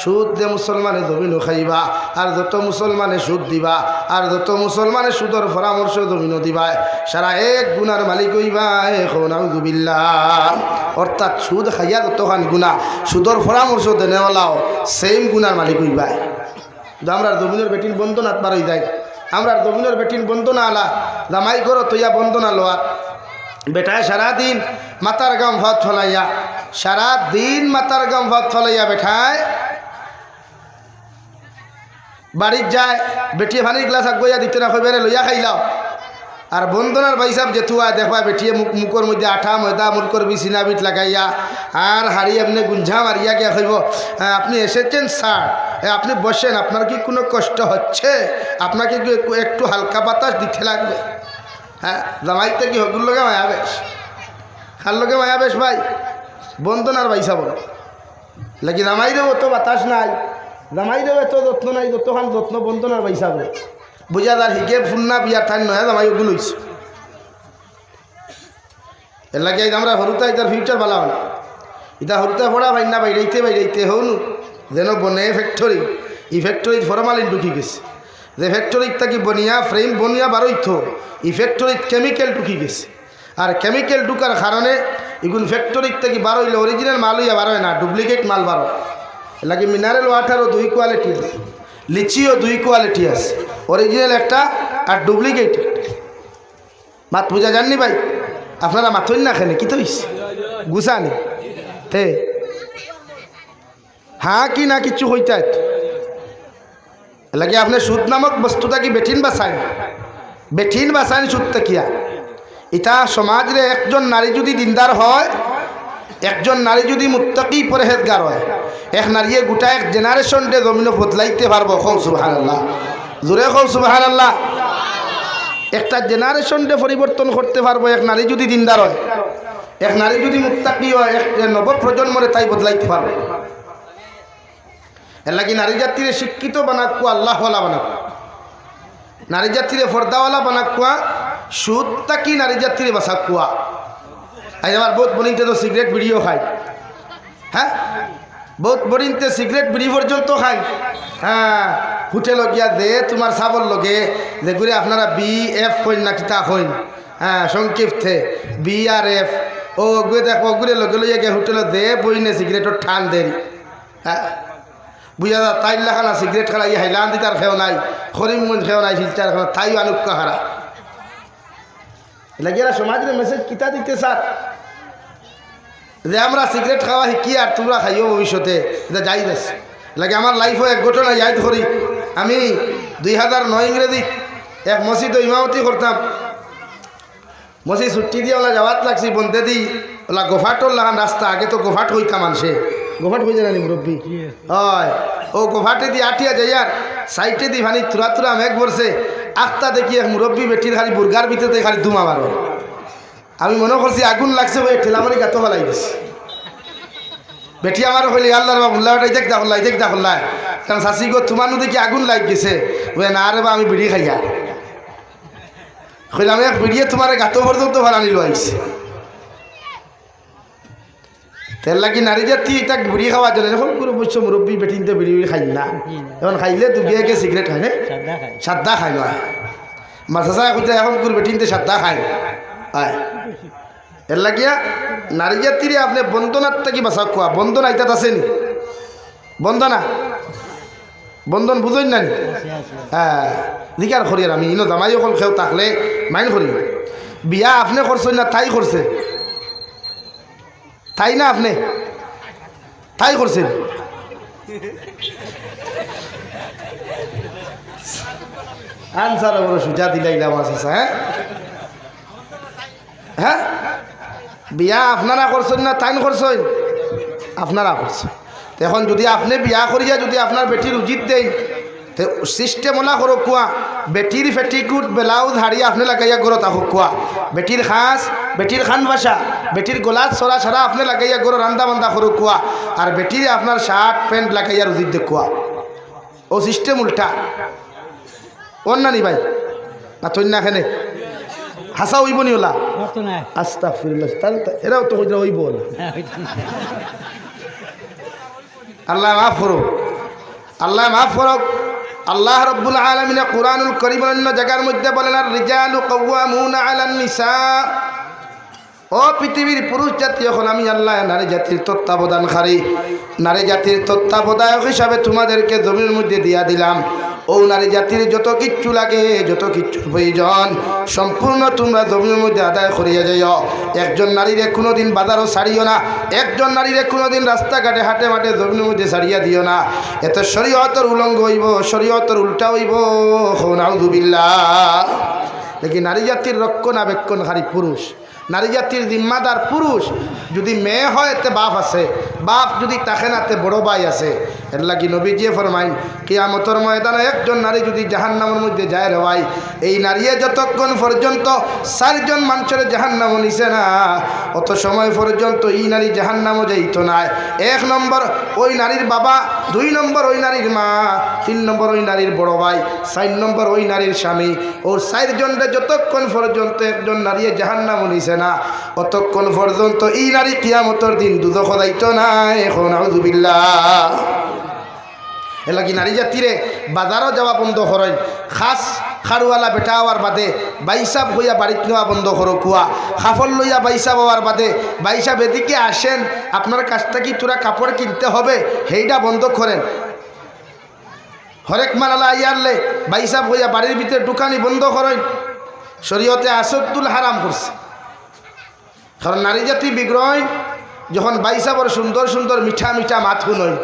সুদ দে মুসলমানে জমিনও খাইবা আর যত মুসলমানে সুদ দিবা আর যত মুসলমানে সুদর পরামর্শ জমিনও দিবা সারা এক গুনার মালিক হইবা এখন নাউযুবিল্লাহ অর্থাৎ সুদ খাইয়া যতখান গুনাহ সুদর পরামর্শ দেনেওয়ালাও সেম গুনার মালিক হইবা আমরা জমিনের বেটিন বন্ধনাত বার হয়ে যায় আমরা জমিনের বেটিন বন্ধনা আলা জামাই করো তৈয়া বন্ধনা লোয়া বেটায় সারাদিন মাতার গাম ভাত ফলাইয়া সারাদিন মাতার গাম ভাত ফলাইয়া বেঠায় বাড়ির যায় বেটিয়ে ভানির গ্লাস আগইয়া দিতে না কইবারে লইয়া খাইলাও আর বন্ধনার বাইসাব যেতুয়া দেখবা বেটিয়ে মুখর মধ্যে আঠা ময়দা মুরকর বিছিনা বিট লাগাইয়া আর হাড়ি এমনি গুঞ্ঝা মারিয়া গিয়া কইব আপনি এসেছেন স্যার আপনি বসেন আপনার কি কোনো কষ্ট হচ্ছে আপনাকে কি একটু হালকা বাতাস দিতে লাগবে হ্যাঁ জামাইতে কি হগুর লোকে মায়াবেশ খার লোকে মায়াবেশ ভাই বন্ধনার বাইসা বল লাগি জামাইরেও অত বাতাস নাই জামাইরেও এত যত্ন নাই যতখান যত্ন বন্ধনার বাইসা বলে বুঝা তার হিকে ফুন্না বিয়ার ঠাই নয় জামাই ওগুলো হইছে এর লাগে আমরা হরুতা এটার ফিউচার ভালো হল এটা হরুতা পড়া ভাই না বাইরেইতে হনু যেন বনে ফ্যাক্টরি এই ফ্যাক্টরির ফরমালিন ঢুকি গেছে যে ফ্যাক্টরির থাকি বনিয়া ফ্রেম বনিয়া বারোইত এই ফ্যাক্টরির কেমিক্যাল ঢুকি গেছে আর কেমিক্যাল ঢুকার কারণে এগুলো ফ্যাক্টরির থেকে বারোইলে অরিজিনাল মাল হইয়া বারোয় না ডুপ্লিকেট মাল বারো লাগে মিনারেল ওয়াটারও 2 কোয়ালিটি আছে লিচিও 2 কোয়ালিটি আছে অরিজিনাল একটা আর ডুপ্লিকেট মাত বুঝা জাননি ভাই আপনারা মাথুন না খেলে কি তো গুছানি তে হ্যাঁ কি না কিছু হইতে লাগে আপনি সুদ নামক বস্তুটা কি বেঠিন বাসাইন সুদটা কিয়া এটা সমাজে একজন নারী যদি দিনদার হয় একজন নারী যদি মুত্তাকি পরহেজগার হয় এক নারীয়ে গোটা এক জেনারেশন ডে জমিনে বদলাইতে পারবো কও সুবহানাল্লাহ জোরে কও সুবহানাল্লাহ একটা জেনারেশন ডে পরিবর্তন করতে পারবো এক নারী যদি দিনদার হয় এক নারী যদি মুত্তাকি হয় এক নব প্রজন্মরে তাই বদলাইতে পারবে এর লাগি নারী জাতিরে শিক্ষিত বানাকুয়া আল্লাহওয়ালা বানাকুয়া নারী জাতিরে ফর্দাওয়ালা বানাকুয়া সুদটা কি নারী জাতিরে বাসাকুয়া আজ আমার বহুত বনিতে তো সিগারেট বিড়িও খায় হ্যাঁ বহুত বনিতে সিগারেট বিড়ি পর্যন্ত খায় হ্যাঁ হোটেল গিয়া দে তোমার সাবল লগে যে ঘুরে আপনারা BF হইন না কিতা হইন হ্যাঁ সংক্ষিপ্তে BRF ও গুয়ে দেখো ঘুরে লগে লইয়া গিয়ে হোটেলে দে বইনে সিগারেটর ঠান দেরি হ্যাঁ বুঝা যা তাই লাখানা সিগারেট খালা ই হাইলান দিতার খেও নাই করিমগঞ্জ খেও নাই শিলচার খেও তাইও আনুক্কা হারা লাগিয়েরা সমাজের মেসেজ কিতা দিতে স্যার যে আমরা সিগারেট খাওয়া শিখি আর তোমরা খাইও ভবিষ্যতে এটা যাই আছে লাগে আমার লাইফও এক ঘটনা ইয়াদ করি আমি 2009 ইংরেজি এক মসজিদে ইমামতি করতাম মসজিদ ছুটি দিয়ে ওলা যাওয়াত লাগছি বন্ধে দিই ওলা গোফাটর লাগান রাস্তা আগে তো গোফাট হইতাম মানুষে গোফাট হয়ে জানি মুরব্বী হয় ও গোফাটে দিয়ে আটিয়া যাই আর সাইডে দিয়ে ভানি তুরা মেঘ পড়ছে আখটা দেখি এক মুরব্বী বেটির খালি বুর্গার ভিতরে খালি ধুমা মারো আমি মনে করছি আগুন লাগছে ওই ঠেলামারি গাতো ফেলাই দিছি বেটি আমার হইলে আল্লাহর বাবা উল্লাহটাই দেখ দেখলাই কারণ শাশি গো তোমার দেখি আগুন লাগ গেছে ওই না রে বা আমি বিড়ি খাইয়া কইলাম এক বিড়িয়ে তোমার গাতো পর্যন্ত ভাড়ানি লো আইছে তেল লাগি নারী জাতি এটা বিড়ি খাওয়ার জন্য এখন পুরো বৈশ্য মুরব্বী বেটিনতে বিড়ি খাই না এখন খাইলে দুগিয়াকে সিগারেট খায় না সাদা খায় না মাছা খুঁজে এখন পুরো বেটিনতে সাদা খায় হয় এর লাগিয়া নারী জাতিরে আপনি বন্ধনার থেকে বাসা খোয়া বন্ধন আইতাত আসেনি বন্ধন বুঝেন না নি হ্যাঁ দিকার করি আর আমি ইনো জামাই অকল খেও থাকলে মাইন করি বিয়া আপনি করছেন না তাই করছে তাই না আপনি তাই করছেন আনসার বড় সুজা দিলাইলাম আছে হ্যাঁ হ্যাঁ বিয়া আপনারা করছেন না তাইন করছেন আপনারা করছেন এখন যদি আপনি বিয়া করিয়া যদি আপনার বেটির উচিত দেন তো সিস্টেম ওলা করো কুয়া বেটির ফেটিকুট ব্লাউজ হারিয়ে আপনি লাগাইয়া গরো তাহো কুয়া বেটির খাস বেটির খান বাসা বেটির গোলাত সরা সারা আপনি লাগাইয়া গরো রান্দা বান্দা করো কুয়া আর বেটির আপনার শার্ট প্যান্ট লাগাইয়া উচিত দে কুয়া ও সিস্টেম উল্টা ওর নানি ভাই না তোর না এখানে হাসা হইব নি ওলা আস্তাগফিরুল্লাহ এরাও তো হইব না আল্লাহ মাফ করুক আল্লাহ মাফ করুক আল্লাহ রাব্বুল আলামিন কুরআনুল কারীম অন্য জায়গার মধ্যে বলেন আর রিজালু কাওয়ামুনা আলান নিসা ও পৃথিবীর পুরুষ জাতি এখন আমি আল্লাহ নারী জাতির তত্ত্বাবধানকারী নারী জাতির তত্ত্বাবধায়ক হিসাবে তোমাদেরকে জমির মধ্যে দিয়া দিলাম ও নারী জাতির যত কিচ্ছু লাগে যত কিচ্ছুর প্রয়োজন সম্পূর্ণ তোমরা জমির মধ্যে আদায় করিয়া যাইও একজন নারীরে কোনোদিন বাজারও ছাড়িও না একজন নারীরে কোনোদিন রাস্তাঘাটে হাটে মাঠে জমির মধ্যে ছাড়িয়া দিও না এত শরীয়তের উলঙ্গ হইব শরীয়তের উল্টা হইব নাউযুবিল্লাহ দেখি নারী জাতির রক্ষণাবেক্ষণকারী পুরুষ নারী জাতির জিম্মাদার পুরুষ যদি মেয়ে হয় তে বাপ আছে বাপ যদি তাকে না তে বড় ভাই আছে এর লাগি নবীজি ফরমাইন কিয়ামতের ময়দানে একজন নারী যদি জাহান্নামের মধ্যে যায় রে ভাই এই নারীয়ে যতক্ষণ পর্যন্ত 4 জন মানুষের জাহান্নাম নিছে না অত সময় পর্যন্ত এই নারী জাহান্নামও যাইত না 1 নম্বর ওই নারীর বাবা 2 নম্বর ওই নারীর মা 3 নম্বর ওই নারীর বড় ভাই 4 নম্বর ওই নারীর স্বামী ও 4 জনরে যতক্ষণ পর্যন্ত একজন নারী জাহান্নাম নিছে না অতক্ষণ পর্যন্ত এই নারী কিয়ামতের দিন দুজখ যাইত না এখন নাউযুবিল্লাহ এলাকি নারী জাতিরে বাজারও যাওয়া বন্ধ করেন খাস খারুয়ালা বেটা হওয়ার বাদে বাইসাব হইয়া বাড়িতে নেওয়া বন্ধ করো কুয়া খাফল লইয়া বাইসাব হওয়ার বাদে বাইসাব এদিকে আসেন আপনার কাছ থেকে তোরা কাপড় কিনতে হবে সেইটা বন্ধ করেন হরেক মালালা ইয়ারলে বাইসাব হইয়া বাড়ির ভিতরে দোকানি বন্ধ করেন শরীয়তে আসদ্দুল হারাম করছে কারণ নারী জাতি বিগ্রহ যখন বাইসাবর সুন্দর সুন্দর মিঠা মিঠা মাত শুনই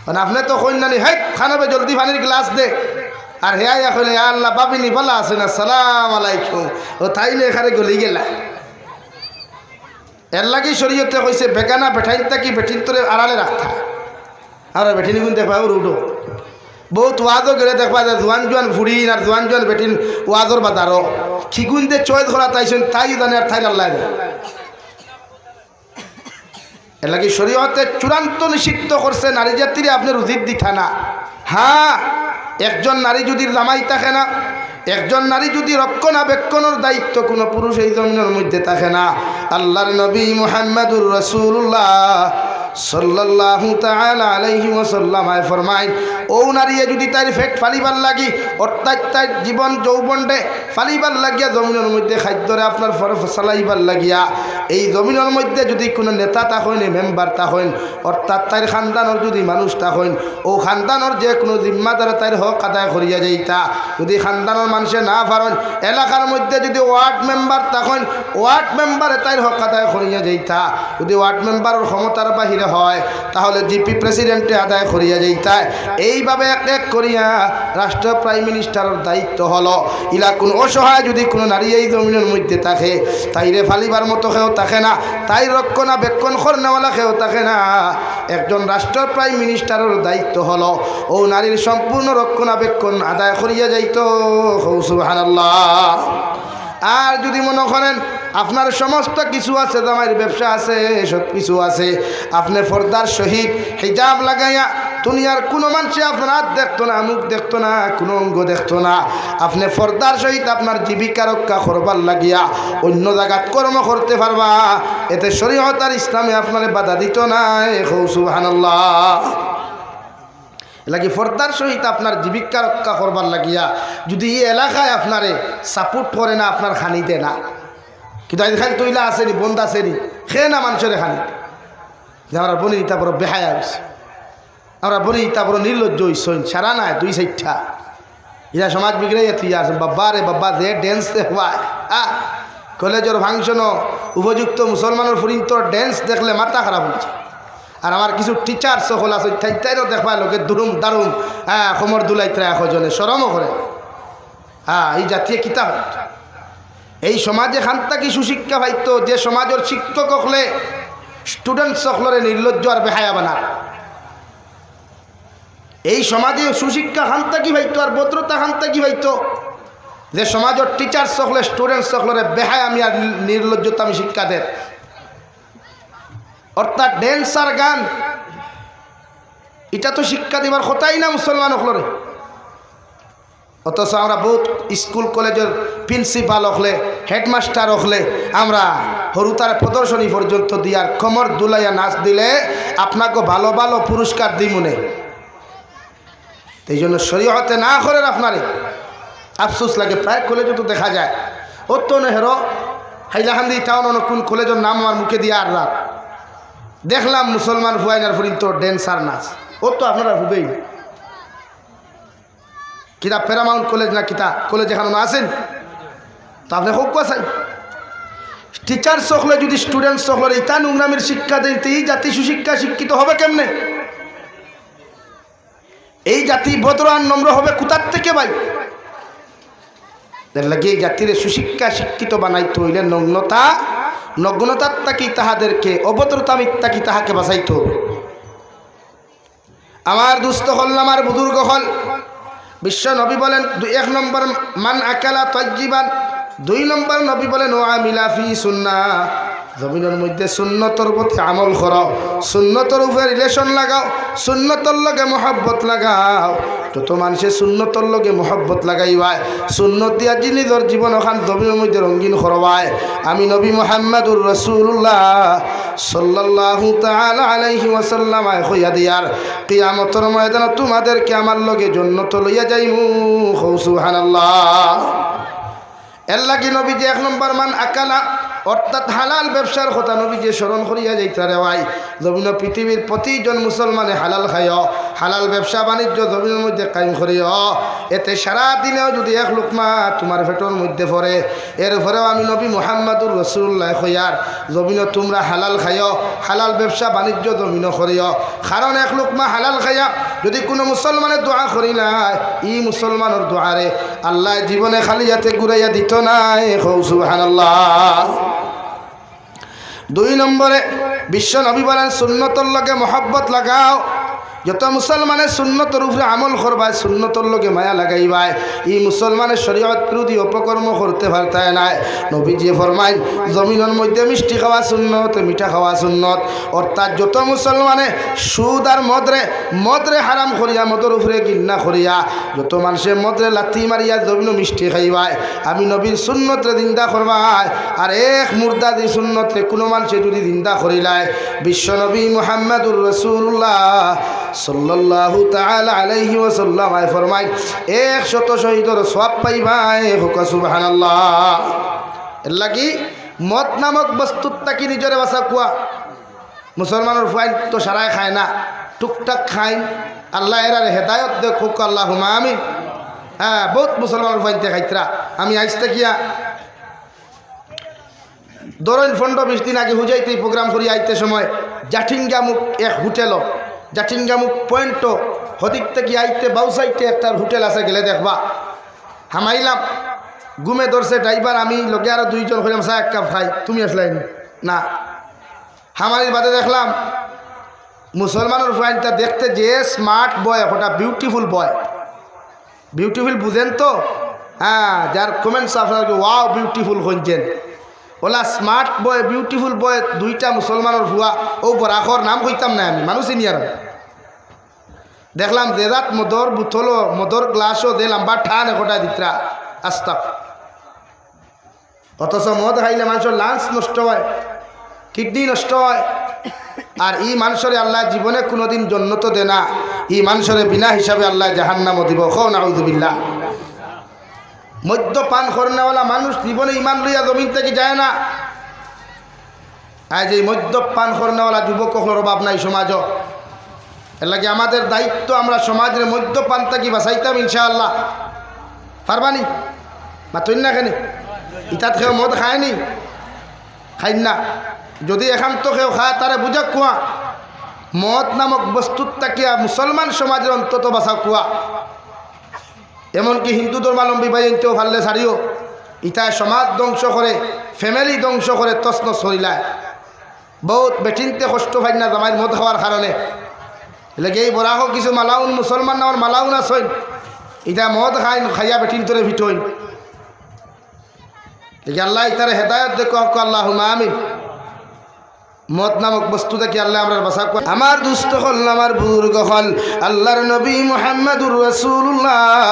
মানে আপনি তো কইন নানি হেই খানাবে জলদি পানির গ্লাস দে আর হে আয়া কইলে আল্লাহ বাবিনি ভালো আছেন আসসালাম আলাইকুম ও তাইলে এখানে গলি গেলা এর লাগি শরীয়তে কইছে বেগানা বেঠাইন থাকি বেঠিন তোরে আড়ালে রাখতা আর বেঠিনি গুণ দেখবা উঠো বহুত ওয়াজও করে দেখবা যে জোয়ান জোয়ান ফুড়িন আর জোয়ান জোয়ান বেঠিন ওয়াজর বাজারও খিগুন যে চয়েস করা তাইছেন তাই জানে আর তাই আল্লাহ জানে এর লাগি শরীয়তে চূড়ান্ত নিষিদ্ধ করছে নারী জাতিরে আপনি রুজির দিঠা না হ্যাঁ একজন নারী যদি জামাই থাকে না একজন নারী যদি রক্ষণাবেক্ষণের দায়িত্ব কোনো পুরুষ এই জমিনের মধ্যে থাকে না আল্লাহর নবী মুহাম্মদুর রাসূলুল্লাহ সাল্লাল্লাহু তাআলা আলাইহি ওয়াসাল্লাম ফরমায় ও নারীয়ে যদি তার ফেট ফালিবার লাগি অর্থাৎ তার জীবন যৌবনডে ফালিবার লাগিয়া জমিনের মধ্যে খাদ্যরে আপনার ফসলাইবার লাগিয়া এই জমিনের মধ্যে যদি কোনো নেতা থাকেন মেম্বার থাকেন অর্থাৎ তার খানদানোর যদি মানুষ থাকেন ও খানদানোর যে কোনো জিম্মাদার তার হক আদায় করিয়া যাইতা যদি খানদানোর মানুষে না পারেন এলাকার মধ্যে যদি ওয়ার্ড মেম্বার থাকেন ওয়ার্ড মেম্বারে তার হক আদায় করিয়া যাইতা যদি ওয়ার্ড মেম্বারের ক্ষমতার বাহিরে হয় তাহলে জিপি প্রেসিডেন্টে আদায় করিয়া যাইতা এইভাবে এক এক করিয়া রাষ্ট্র প্রাইম মিনিস্টারের দায়িত্ব হলো ইলা কোন অসহায় যদি কোনো নারী এই জমিনের মধ্যে থাকে তাইরে ফালিবার মতো কেউ থাকে না তাই রক্ষণাবেক্ষণ করনেওয়ালা কেউ থাকে না একজন রাষ্ট্র প্রাইম মিনিস্টারের দায়িত্ব হলো ও নারীর সম্পূর্ণ রক্ষণাবেক্ষণ আদায় করিয়া যাইত সুবহানাল্লাহ আর যদি মনে করেন আপনার সমস্ত কিছু আছে জামাইয়ের ব্যবসা আছে সব কিছু আছে আপনি পর্দার সহিত হিজাব লাগাইয়া দুনিয়ার কোনো মানুষে আপনার হাত দেখতো না মুখ দেখতো না কোনো অঙ্গ দেখতো না আপনি পর্দার সহিত আপনার জীবিকা রক্ষা করবার লাগিয়া অন্য জায়গাত কর্ম করতে পারবা এতে শরীয়ত আর ইসলামে আপনার বাধা দিত না সুবহানাল্লাহ লাগি পর্দার সহিত আপনার জীবিকা রক্ষা করবার লাগিয়া যদি এই এলাকায় আপনারে সাপোর্ট করে না আপনার খানি দে না কিন্তু খালি তৈলা আসেনি বন্ধ আসেনি খেয়ে না মানুষের খানি যে আমরা বনি ইতা বড় বেহায়া হয়েছে আমরা বনি ইতা বড় নির্লজ্জ হইসইন সারা নাই 2 সাইডটা ইয়া সমাজ বিগড়ে তুই আসেন বাবা রে বাবা যে ড্যান্স হওয়ায় কলেজের ফাংশন উপযুক্ত মুসলমানের ফুরিন্ত ড্যান্স দেখলে মাথা খারাপ হচ্ছে আর আমার কিছু টিচার সকল আছে তাইরও দেখবা লোকে দুরুম দারুম কোমর দুলাইতে একজনে শরমও করে এই জাতীয় কিতাব এই সমাজে খান্তা কি সুশিক্ষা পাইতো যে সমাজের শিক্ষক হলে স্টুডেন্ট সকলরে নির্লজ্জ আর বেহায়া বানা এই সমাজে সুশিক্ষা খান্তা কি পাইতো আর ভদ্রতা খান্তা কি পাইতো যে সমাজের টিচার সকলে স্টুডেন্ট সকলরে বেহায়া আমি আর নির্লজ্জতা আমি শিক্ষা দেয় অর্থাৎ ড্যান্স আর গান এটা তো শিক্ষা দিবার কথাই না মুসলমান হলরে। অথচ আমরা বহুত স্কুল কলেজের প্রিন্সিপাল হলে হেডমাস্টার হলে আমরা হরুতার প্রদর্শনী পর্যন্ত দিয়ার কমর দুলাইয়া নাচ দিলে আপনাকে ভালো ভালো পুরস্কার দিই মনে। এই জন্য শরীয়তে না করেন আপনারে আফসোস লাগে। প্রায় কলেজে তো দেখা যায় ও তো নেহেরো হাইলাহান্দি টাউন কোন কলেজের নাম আমার মুখে দিয়ে আর রাত দেখলাম মুসলমান ফুয়াইনার ফুরিন তো ড্যান্সার নাচ ও তো আপনারা হুবেই কিতা প্যারামাউন্ট কলেজ না কিতা কলেজ এখানে আছেন তো আপনি হোক চাই টিচার সকলে যদি স্টুডেন্ট সকলের ইতা নোংরামের শিক্ষা দেন তো এই জাতি সুশিক্ষা শিক্ষিত হবে কেমনে? এই জাতি ভদ্র আর নম্র হবে কোথার থেকে ভাই? লাগে এই জাতির সুশিক্ষা শিক্ষিত বানাইতে হইলে নগ্নতার তাকি তাহাদেরকে অভদ্রতা মিথ্যাকি তাহাকে বাঁচাইতে হবে। আমার দুস্থ হল আমার বুজুর্গ হল বিশ্ব নবী বলেন 1 নম্বর মান আকালা তাজ্জিবান, 2 নম্বর নবী বলেন ও আমিলা ফি সুন্নাহ, জমিনের মধ্যে সুন্নতর প্রতি আমল করো, সুন্নতর উপরে রিলেশন লাগাও, সুন্নতর লগে মহব্বত লাগাও। যত মানুষের সুন্নতর লগে মহব্বত লাগাইবায় সুন্নত দিয়া নিজের জীবন ওখান জমিনের মধ্যে রঙিন করবায়। আমি নবী মুহাম্মদুর রাসূলুল্লাহ সাল্লাল্লাহু তাআলা আলাইহি ওয়াসাল্লাম কইয়া দিয়ার কিয়ামতের ময়দানে তোমাদেরকে আমার লগে জান্নাতে লইয়া যাইমু। সুবহানাল্লাহ। এর লাগি নবী যে 1 নম্বর মান আকালা অর্থাৎ হালাল ব্যবসার কথা নবী যে স্মরণ করিয়া যাইতে রেওয়াই জমিন পৃথিবীর প্রতিজন মুসলমানে হালাল খাইও, হালাল ব্যবসা বাণিজ্য জমিনের মধ্যে কায়েম করিও। এতে সারা দিনেও যদি 1 লুকমা তোমার পেটের মধ্যে পড়ে এরপরেও আমি নবী মুহাম্মদুর রাসূলুল্লাহ কইয়ার জমিন তোমরা হালাল খাইও, হালাল ব্যবসা বাণিজ্য জমিন করিও। কারণ 1 লুকমা হালাল খাইয়া যদি কোনো মুসলমানের দোয়া করি নাই ই মুসলমানের দোয়ারে আল্লাহ জীবনে খালি হাতে ঘুরাইয়া দিত নাই। সুবহানাল্লাহ। 2 নম্বরে বিশ্ব নবী বলেন সুন্নতর লগে মহব্বত লাগাও। যত মুসলমানের সুন্নতর উপরে আমল করবায় সুন্নতর লগে মায়া লাগাইবায় এই মুসলমানের শরীয়ত বিরোধী অপকর্ম করতে পারতায় নাই। নবীজি ফরমায় জমিনের মধ্যে মিষ্টি খাওয়া সুন্নত, মিঠা খাওয়া সুন্নত। অর্থাৎ যত মুসলমানে সুদ আর মদরে হারাম করিয়া মদর উপরে গিন্না করিয়া যত মানুষে মদরে লাথি মারিয়া জমিন মিষ্টি খাইবায় আমি নবীর সুন্নতরে জিন্দা করবায়। আর এক মুর্দা দি সুন্নতরে কোনো মানুষে যদি জিন্দা করিলায় বিশ্ব নবী মুহাম্মদুর রাসূলুল্লাহ সাল্লাল্লাহু তাআলা আলাইহি ওয়াসাল্লাম ফরমায় 100 শহীদের সওয়াব পাইবাই। সুবহানাল্লাহ। এর লাগি মদ নামক বস্তুর তাকি নিজরে বাসা কুয়া মুসলমানের ফাইন তো সারায় খায় না, টুকটাক খায়। আল্লাহ এরার হেদায়ত দেখুক আল্লাহুম্মা আমিন। হ্যাঁ, বহুত মুসলমানের ফাইনতে খাইতরা। আমি আইসতে কিয়া ধরেন 15-20 দিন আগে হুজাইতে প্রোগ্রাম করি আইতে সময় জাঠিঙ্গামুখ এক হোটেল জাঠিঙ্গামুখ পয়েন্ট হদিক থেকে আইতে বাউসাইতে একটা হোটেল আছে গেলে দেখবা। হামাইলাম ঘুমে ধরছে ড্রাইভার, আমি লগে আরো 2 জন হইলাম চা 1 কাপ খাই, তুমি আসলাই না। হামারির বাদে দেখলাম মুসলমানের ফাইনটা দেখতে যে স্মার্ট বয়, ওটা বিউটিফুল বয়। বিউটিফুল বুঝেন তো? হ্যাঁ, যার কমেন্টস আপনাকে ওয়াও বিউটিফুল হইছেন ওলা স্মার্ট বয় বিউটিফুল বয় 2টা মুসলমানের ভুয়া ও বরাখর নাম কইতাম না আমি মানুষ নিয়ার দেখলাম জেদাত মদর বুথলো মদর গ্লাসও দে লম্বা ঠান একটা দিতরা আস্তাক। অথচ মদ খাইলে মানুষের লাঞ্চ নষ্ট হয়, কিডনি নষ্ট হয়। আর এই মানুষের আল্লাহ জীবনে কোনোদিন জন্নত দে না, এই মানুষের বিনা হিসাবে আল্লাহ জাহান্নামও দিব। নাউযুবিল্লাহ। মদ্যপান করনেওয়ালা মানুষ জীবনে ইমান লইয়া জমিন থেকে যায় না। আজ এই মদ্যপান করনেওয়ালা যুবক অভাব নাই সমাজ। এর লাগে আমাদের দায়িত্ব আমরা সমাজের মদ্যপান থেকে বাঁচাইতাম ইনশাআল্লাহ। পারবানি মাতুন না কেন? ইতাত খেয়ে মদ খায়নি খাই না। যদি এখান্ত কেউ খায় তারে বুঝা কুয়া মদ নামক বস্তুর তাকিয়া মুসলমান সমাজের অন্তত বাঁচা কুয়া। এমনকি হিন্দু ধর্মাবলম্বী বাইনতেও ফাললে ছাড়িও ইতায় সমাজ ধ্বংস করে, ফ্যামিলি ধ্বংস করে, তছনছ করিলায়। বহুত বেটিনতে কষ্ট পাই না জামাইয়ের মদ খাওয়ার কারণে। এলাকে এই বরাহ কিছু মালাউন মুসলমান নামার মালাউন আসইন ইটা মদ খাইন খাইয়া বেটিন তোরে ভিটইন। আল্লাহ ইতারে হেদায়ত দেখো আল্লাহুম্মা আমিন। মদ নামক বস্তু থেকে আল্লাহ আমরা বাঁচা কর। আমার দুস্থ হল, আমার বুজুর্গ হল, আল্লাহর নবী মুহাম্মদুর রাসূলুল্লাহ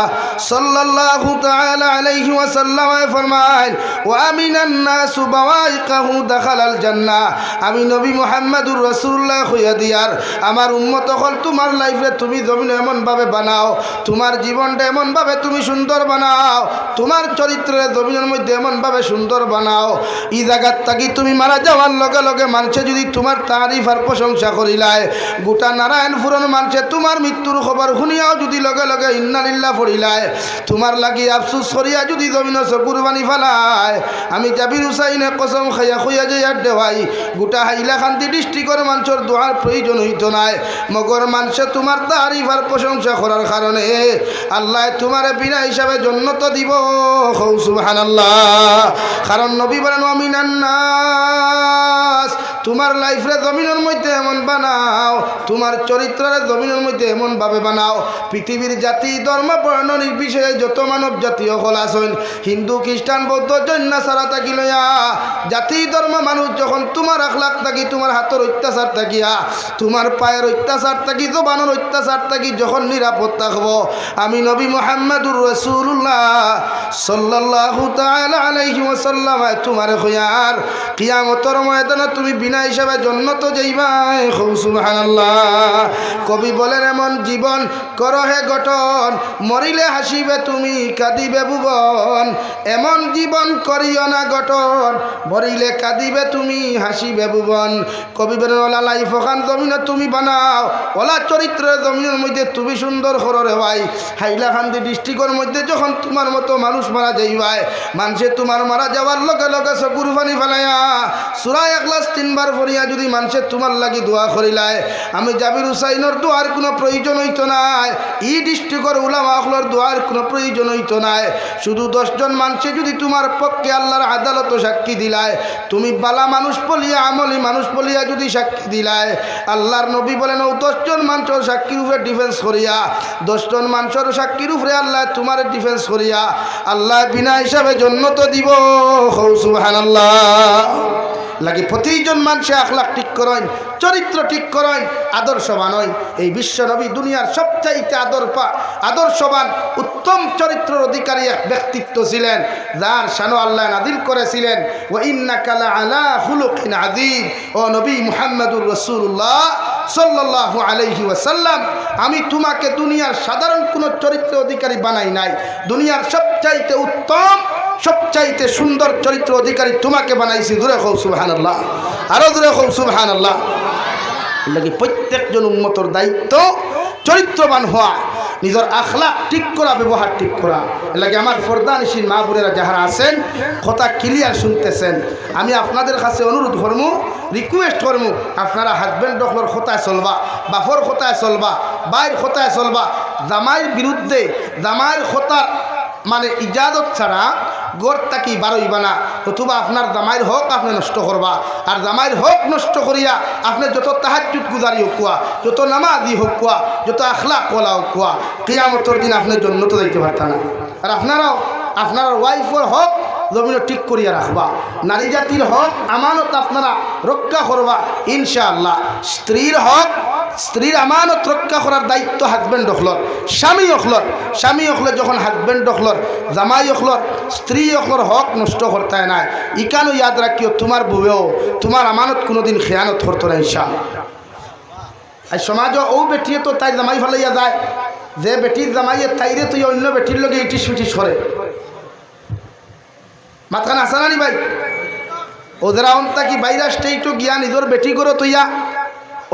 সাল্লাল্লাহু তাআলা আলাইহি ওয়াসাল্লাম ফরমায়, ওয়া মিনান নাস বাওয়াইকাহু দাখালাল জান্নাহ। আমি নবী মুহাম্মদুর রাসূলুল্লাহ কইয়া দিয়ার আমার উম্মত হল, তোমার লাইফে তুমি জমিন এমন ভাবে বানাও, তোমার জীবনটা এমন ভাবে তুমি সুন্দর বানাও, তোমার চরিত্রের জমিনের মধ্যে এমন ভাবে সুন্দর বানাও, এই জায়গার থাকি তুমি মারা যাওয়ার লগে লগে মানুষ যদি তোমার তারিফ আর প্রশংসা করিলায়, গোটা নারায়ণপুরন মানুষে তোমার মৃত্যুর খবর শুনিয়াও যদি লগে লগে ইন্নালিল্লাহ পড়িলায়, তোমার লাগি আফসুস করিয়া যদি জমিন কুরবানি ফেলায়, আমি জাবির হুসাইনে কসম খাইয়া খুইয়া যাইয়া দেওয়াই গোটা হাইলাকান্দি ডিস্ট্রিক্টের মানুষের দোয়ার প্রয়োজন হইত নাই, মগর মানুষে তোমার তারিফ আর প্রশংসা করার কারণে আল্লাহ তোমার বিনা হিসাবে জন্নত দিব। সুবহানাল্লাহ। কারণ নবী বলেন, ওয়া মিনান নাস, তোমার লাইফরে জমিনের মধ্যে এমন বানাও, তোমার চরিত্রের জমিনের মধ্যে এমন ভাবে বানাও, পৃথিবীর জাতি ধর্ম বর্ণ নির্বিশেষে যত মানব জাতীয় হল আছেন, হিন্দু খ্রিস্টান বৌদ্ধ জৈন সারা থাকি লইয়া জাতি ধর্ম মানুষ যখন তোমার আখলাক থাকি, তোমার হাতের অত্যাচার থাকিয়া, তোমার পায়ের অত্যাচার থাকি, জবানের অত্যাচার থাকি যখন নিরাপদ থাকব, আমি নবী মুহাম্মদুর রাসূলুল্লাহ সাল্লাল্লাহু তাআলা আলাইহি ওয়াসাল্লাম তোমার খয়ার কিয়ামতের ময়দানে তুমি বিনা হিসাবে জন্নত যাইবাই। সুবহানাল্লাহ। কবি বলেন, এমন জীবন করো হে গঠন, মরিলে হাসিবে তুমি কাঁদিবে ভুবন, এমন জীবন করিও না গঠন, মরিলে কাঁদিবে তুমি হাসিবে ভুবন। কবি বলেন, ওলা লাইফ খান জমিনে তুমি বানাও, ওলা চরিত্রের জমিনের মধ্যে তুমি সুন্দর করো রে ভাই। হাইলাকান্দি ডিস্ট্রিক্টের মধ্যে যখন তোমার মতো মানুষ মারা যাইবাই, মানুষে তোমার মারা যাওয়ার লগে লগে চকুর পানি ফেলাইয়া সূরা ইখলাস 3 বার পড়িয়া যদি মানুষে তোমার লাগি দোয়া করিলায়, আমি জাবির হুসাইনের দোয়ার কোনো প্রয়োজন হইত নাই, ই ডিস্ট্রিক্টের উলামা হলর দোয়ার কোনো প্রয়োজন হইত নাই। শুধু 10 জন মানুষে যদি তোমার পক্ষে আল্লাহর আদালত সাক্ষী দিলায়, তুমি বালা মানুষ বলিয়া আমলি মানুষ বলিয়া যদি সাক্ষী দিলায়, আল্লাহর নবী বলেন, ও 10 জন মানুষের সাক্ষীর উপরে ডিফেন্স করিয়া, 10 জন মানুষের সাক্ষীর উপরে আল্লাহ তোমার ডিফেন্স করিয়া আল্লাহ বিনা হিসাবে জন্নত দিব। সুবহানাল্লাহ। লাগি প্রতিজন মানুষে আখলাক ঠিক করেন, চরিত্র ঠিক করেন, আদর্শবান হন। এই বিশ্ব নবী দুনিয়ার সবচাইতে আদর্শবান উত্তম চরিত্রের অধিকারী এক ব্যক্তিত্ব ছিলেন, যার শান আল্লাহ নাযিল করেছিলেন, ওয়া ইন্নাকা লাআলা খুলুকিন আযীম। ও নবী মুহাম্মদুর রাসূলুল্লাহ সাল্লাল্লাহু আলাইহি ওয়াসাল্লাম, আমি তোমাকে দুনিয়ার সাধারণ কোনো চরিত্র অধিকারী বানাই নাই, দুনিয়ার সবচাইতে উত্তম সবচাইতে সুন্দর চরিত্র অধিকারী তোমাকে বানাইছি। দূরে হোক সুবহানাল্লাহ, আরো দূরে হোক সুবহানাল্লাহ। লাগি প্রত্যেকজন উম্মতর দায়িত্ব চরিত্রবান হওয়া, নিজের আখলাক ঠিক করা, ব্যবহার ঠিক করা। লাগে আমার ফরদানিসীন মা বোনেরা যাহারা আছেন, কথা ক্লিয়ার শুনতেছেন, আমি আপনাদের কাছে অনুরোধ করবো, রিকোয়েস্ট করবো, আপনারা হাজব্যান্ড ডকলর খোতায় চলবা, বাফর খোতায় চলবা, বাইর খোতায় চলবা, জামাইয়ের বিরুদ্ধে জামাইয়ের খোতার মানে ইজাজত ছাড়া গড় তাকি বারইবা না, অথবা আপনার জামাইয়ের হক আপনি নষ্ট করবা। আর জামাইয়ের হক নষ্ট করিয়া আপনি যত তাহাজ্জুদ গুজারি হোক কুয়া, যত নামাজি হোক কুয়া, যত আখলাক ওয়ালা হোক কুয়া, কিয়ামতের দিন আপনি জন্নত যাইতে পারতা না। আর আপনারাও আপনার ওয়াইফের হক জমিন ঠিক করিয়া রাখবা, নারী জাতির হক আমানত আপনারা রক্ষা করবা ইনশাআল্লাহ। স্ত্রীর হক, স্ত্রীর আমানত রক্ষা করার দায়িত্ব হাজব্যান্ড অখলর, স্বামী অখলর যখন হাজব্যান্ড অখলর, জামাই অখলর, স্ত্রী অখলর হক নষ্ট করতে নাই। ইকানো ইয়াদ রাখিও, তোমার বউয়েও তোমার আমানত কোনোদিন খেয়ানত করতো না ইনশাআল্লাহ। আর সমাজও ও বেটিয়ে তো তাই জামাই ফেলাইয়া যায়, যে বেটির জামাইয়ে তাইরে তুই অন্য বেটির লগে ইটিস পিটিস করে, মাথাখান আসা নানি ভাই। ওদের অন্তা কি বাইরে আসতে একটু গিয়া নিজের বেটি করো তুইয়া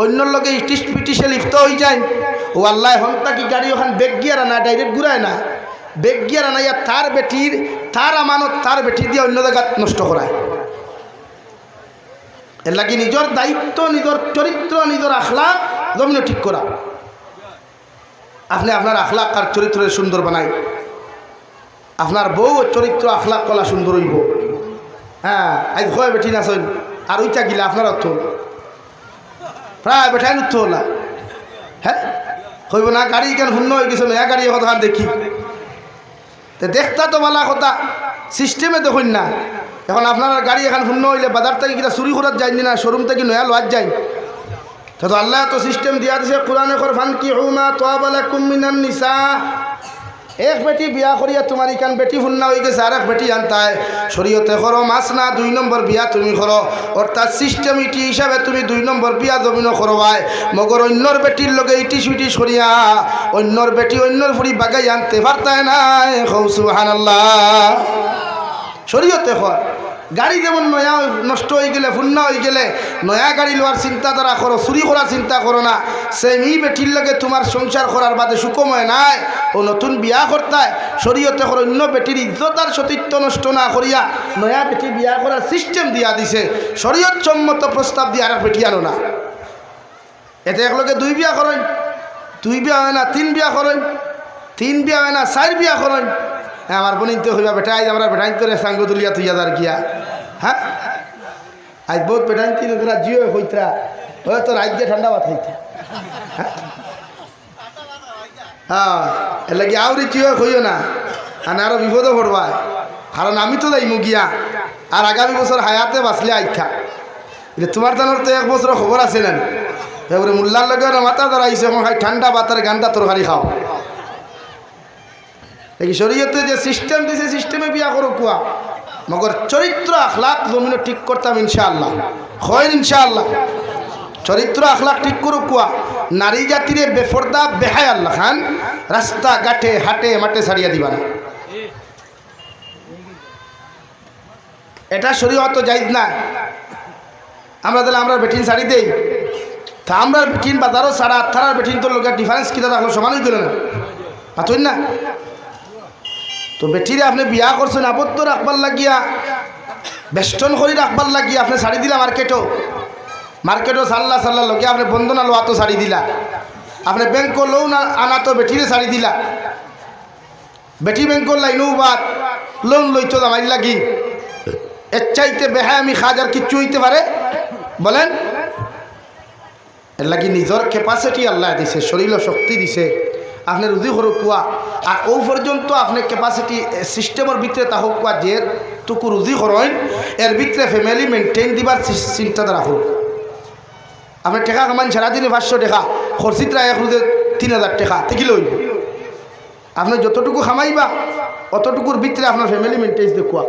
অন্যর লগে ইটিস পিটিসে লিপ্ত হয়ে যায়। ও আল্লাহ হন্তা কি গাড়ি ওখান বেগ গিয়ারা না, ডাইরেক্ট ঘুরায় না, বেগ গিয়ারা না, ইয়া তার বেটির তার আমানত তার বেটি দিয়ে অন্য জায়গা নষ্ট করায়। এর লাগে নিজের দায়িত্ব, নিজের চরিত্র, নিজের আখলাক জমিনে ঠিক করা। আপনি আপনার আখলাক আর চরিত্রের সুন্দর বানাই, আপনার বউ চরিত্র আখলাক কলা সুন্দর হইব। হ্যাঁ, আজ হয় বেটি না সইন আর ওইটা গিলা আপনার অর্থ প্রায় বেঠাই নুত্থ হলা। হ্যাঁ হইব না, গাড়ি কেন শূন্য হয়ে গেছে, নয়া গাড়ি কথা দেখি তো দেখতা তো বলা কথা সিস্টেমে দেখুন না, এখন আপনার গাড়ি এখন শূন্য হইলে বাজার থেকে কিনা চুরি করার যাই না, শোরুম থেকে নয়া লোয়ার যাই। তো আল্লাহ তো সিস্টেম দিয়া দিছে কোরআনে করফান কি হুমা তোয়াবালা কুমিনান নিসা। এক বেটি বিয়া করিয়া তোমার ইকান বেটি ফুন্না হয়ে গেছে, আর এক বেটি আনতায় শরীয়তে করো মাস না 2 নম্বর বিয়া তুমি করো, অর্থাৎ সিস্টেম ইটি হিসাবে তুমি 2 নম্বর বিয়া জমিনও করবাই। মগর অন্যর বেটির লগে ইটি সুইটি সরিয়া অন্যর বেটি অন্যর ফুড়ি বাগাই আনতে পারতায় নাই। সুবহানাল্লাহ। শরীয়তে কর গাড়ি যেমন নয়া নষ্ট হয়ে গেলে ফুন্না হয়ে গেলে নয়া গাড়ি লোয়ার চিন্তাধারা করো, চুরি করার চিন্তা করো না। সেমি বেটির লগে তোমার সংসার করার বাদে সুকময় নাই, ও নতুন বিয়া করতায় শরীয়তে করো অন্য বেটির ইজ্জত আর সতীত্ব নষ্ট না করিয়া নয়া বেটি বিয়া করার সিস্টেম দিয়া দিছে। শরীয়ত সম্মত প্রস্তাব দিয়ে আর এক বেটি আনো না। এতে একলগে 2 বিয়া করেন, 2 বিয়া হয় না 3 বিয়া করেন, 3 বিয়া হয় না 4 বিয়া করেন। হ্যাঁ আমার বোন তো হইবা বেটা, আজ আমরা বেটাইন তোরে সাঙ্গ তুলিয়া তুইয়া দার গিয়া। হ্যাঁ আজ বহুত বেটাইন তিন তোরা জিও হইতরা ওই তোর আজ গিয়ে ঠান্ডা ভাত হইতে। হ্যাঁ এর লাগে আউরি জিও হইও না, আর আরো বিপদও পড়বা। কারণ আমি তো যাইমু গিয়া, আর আগামী বছর হায়াতে বাঁচলে আইথা। তোমার তানোর তো 1 বছর খবর আছে না, এবারে মোল্লার লগে মাথা ধরাইছে এখন খাই ঠান্ডা ভাতের গান্ডা তরকারি খাও। এই শরীয়তে যে সিস্টেম দিছে সিস্টেমে বিয়া করো কুয়া, মগর চরিত্র আখলাক জমিনে ঠিক করতাম ইনশাআল্লাহ। হয় ইনশাআল্লাহ চরিত্র আখলাক ঠিক করো কুয়া। নারী জাতিরে বেফর্দা বেহায় আল্লাহ খান রাস্তা ঘাটে হাটে মাঠে ছাড়িয়া দিবা না, এটা শরীয়ত জায়েজ না। আমরা তাহলে আমরা বেটিন শাড়ি দেই, তা আমরা বেটিন বাজারও সারা থারার বেটিন তোর লোকের ডিফারেন্স কিনা থাকলো সমানই গেল না, পাতই না। তো বেটিরে আপনি বিয়া করছেন আবদ্ধ রাখবার লাগিয়া, বেষ্টন করে রাখবার লাগিয়া আপনি শাড়ি দিলা মার্কেটও সাল্লা সাল্লা লগে আপনি বন্ধনা লোয়া তো শাড়ি দিলা, আপনি ব্যাংক লোন আনা তো বেটিরে শাড়ি দিলা। বেটি ব্যাংকর লাইনও বাদ লোন লইতো দামাই লাগি, এর চাইতে বেহায় আমি খাজার কিচ্ছু হইতে পারে বলেন? এর লাগি নিজের ক্যাপাসিটি আল্লাহ দিছে, শরীর শক্তি দিছে, আপনি রুজি করো কুয়া। আর ও পর্যন্ত আপনি ক্যাপাসিটি সিস্টেমের ভিতরে তা হোক কুয়া যে টুকু রুজি করেন এর ভিতরে ফ্যামিলি মেনটেন দিবার চিন্তাধারা করুন। আপনি টেকা কামান সারাদিনে 500 টাকা, খরচিতরা 1 রুজে 3000 টাকা থেকে লইব। আপনি যতটুকু খামাইবা অতটুকুর ভিতরে আপনার ফ্যামিলি মেনটেন দেখুয়া।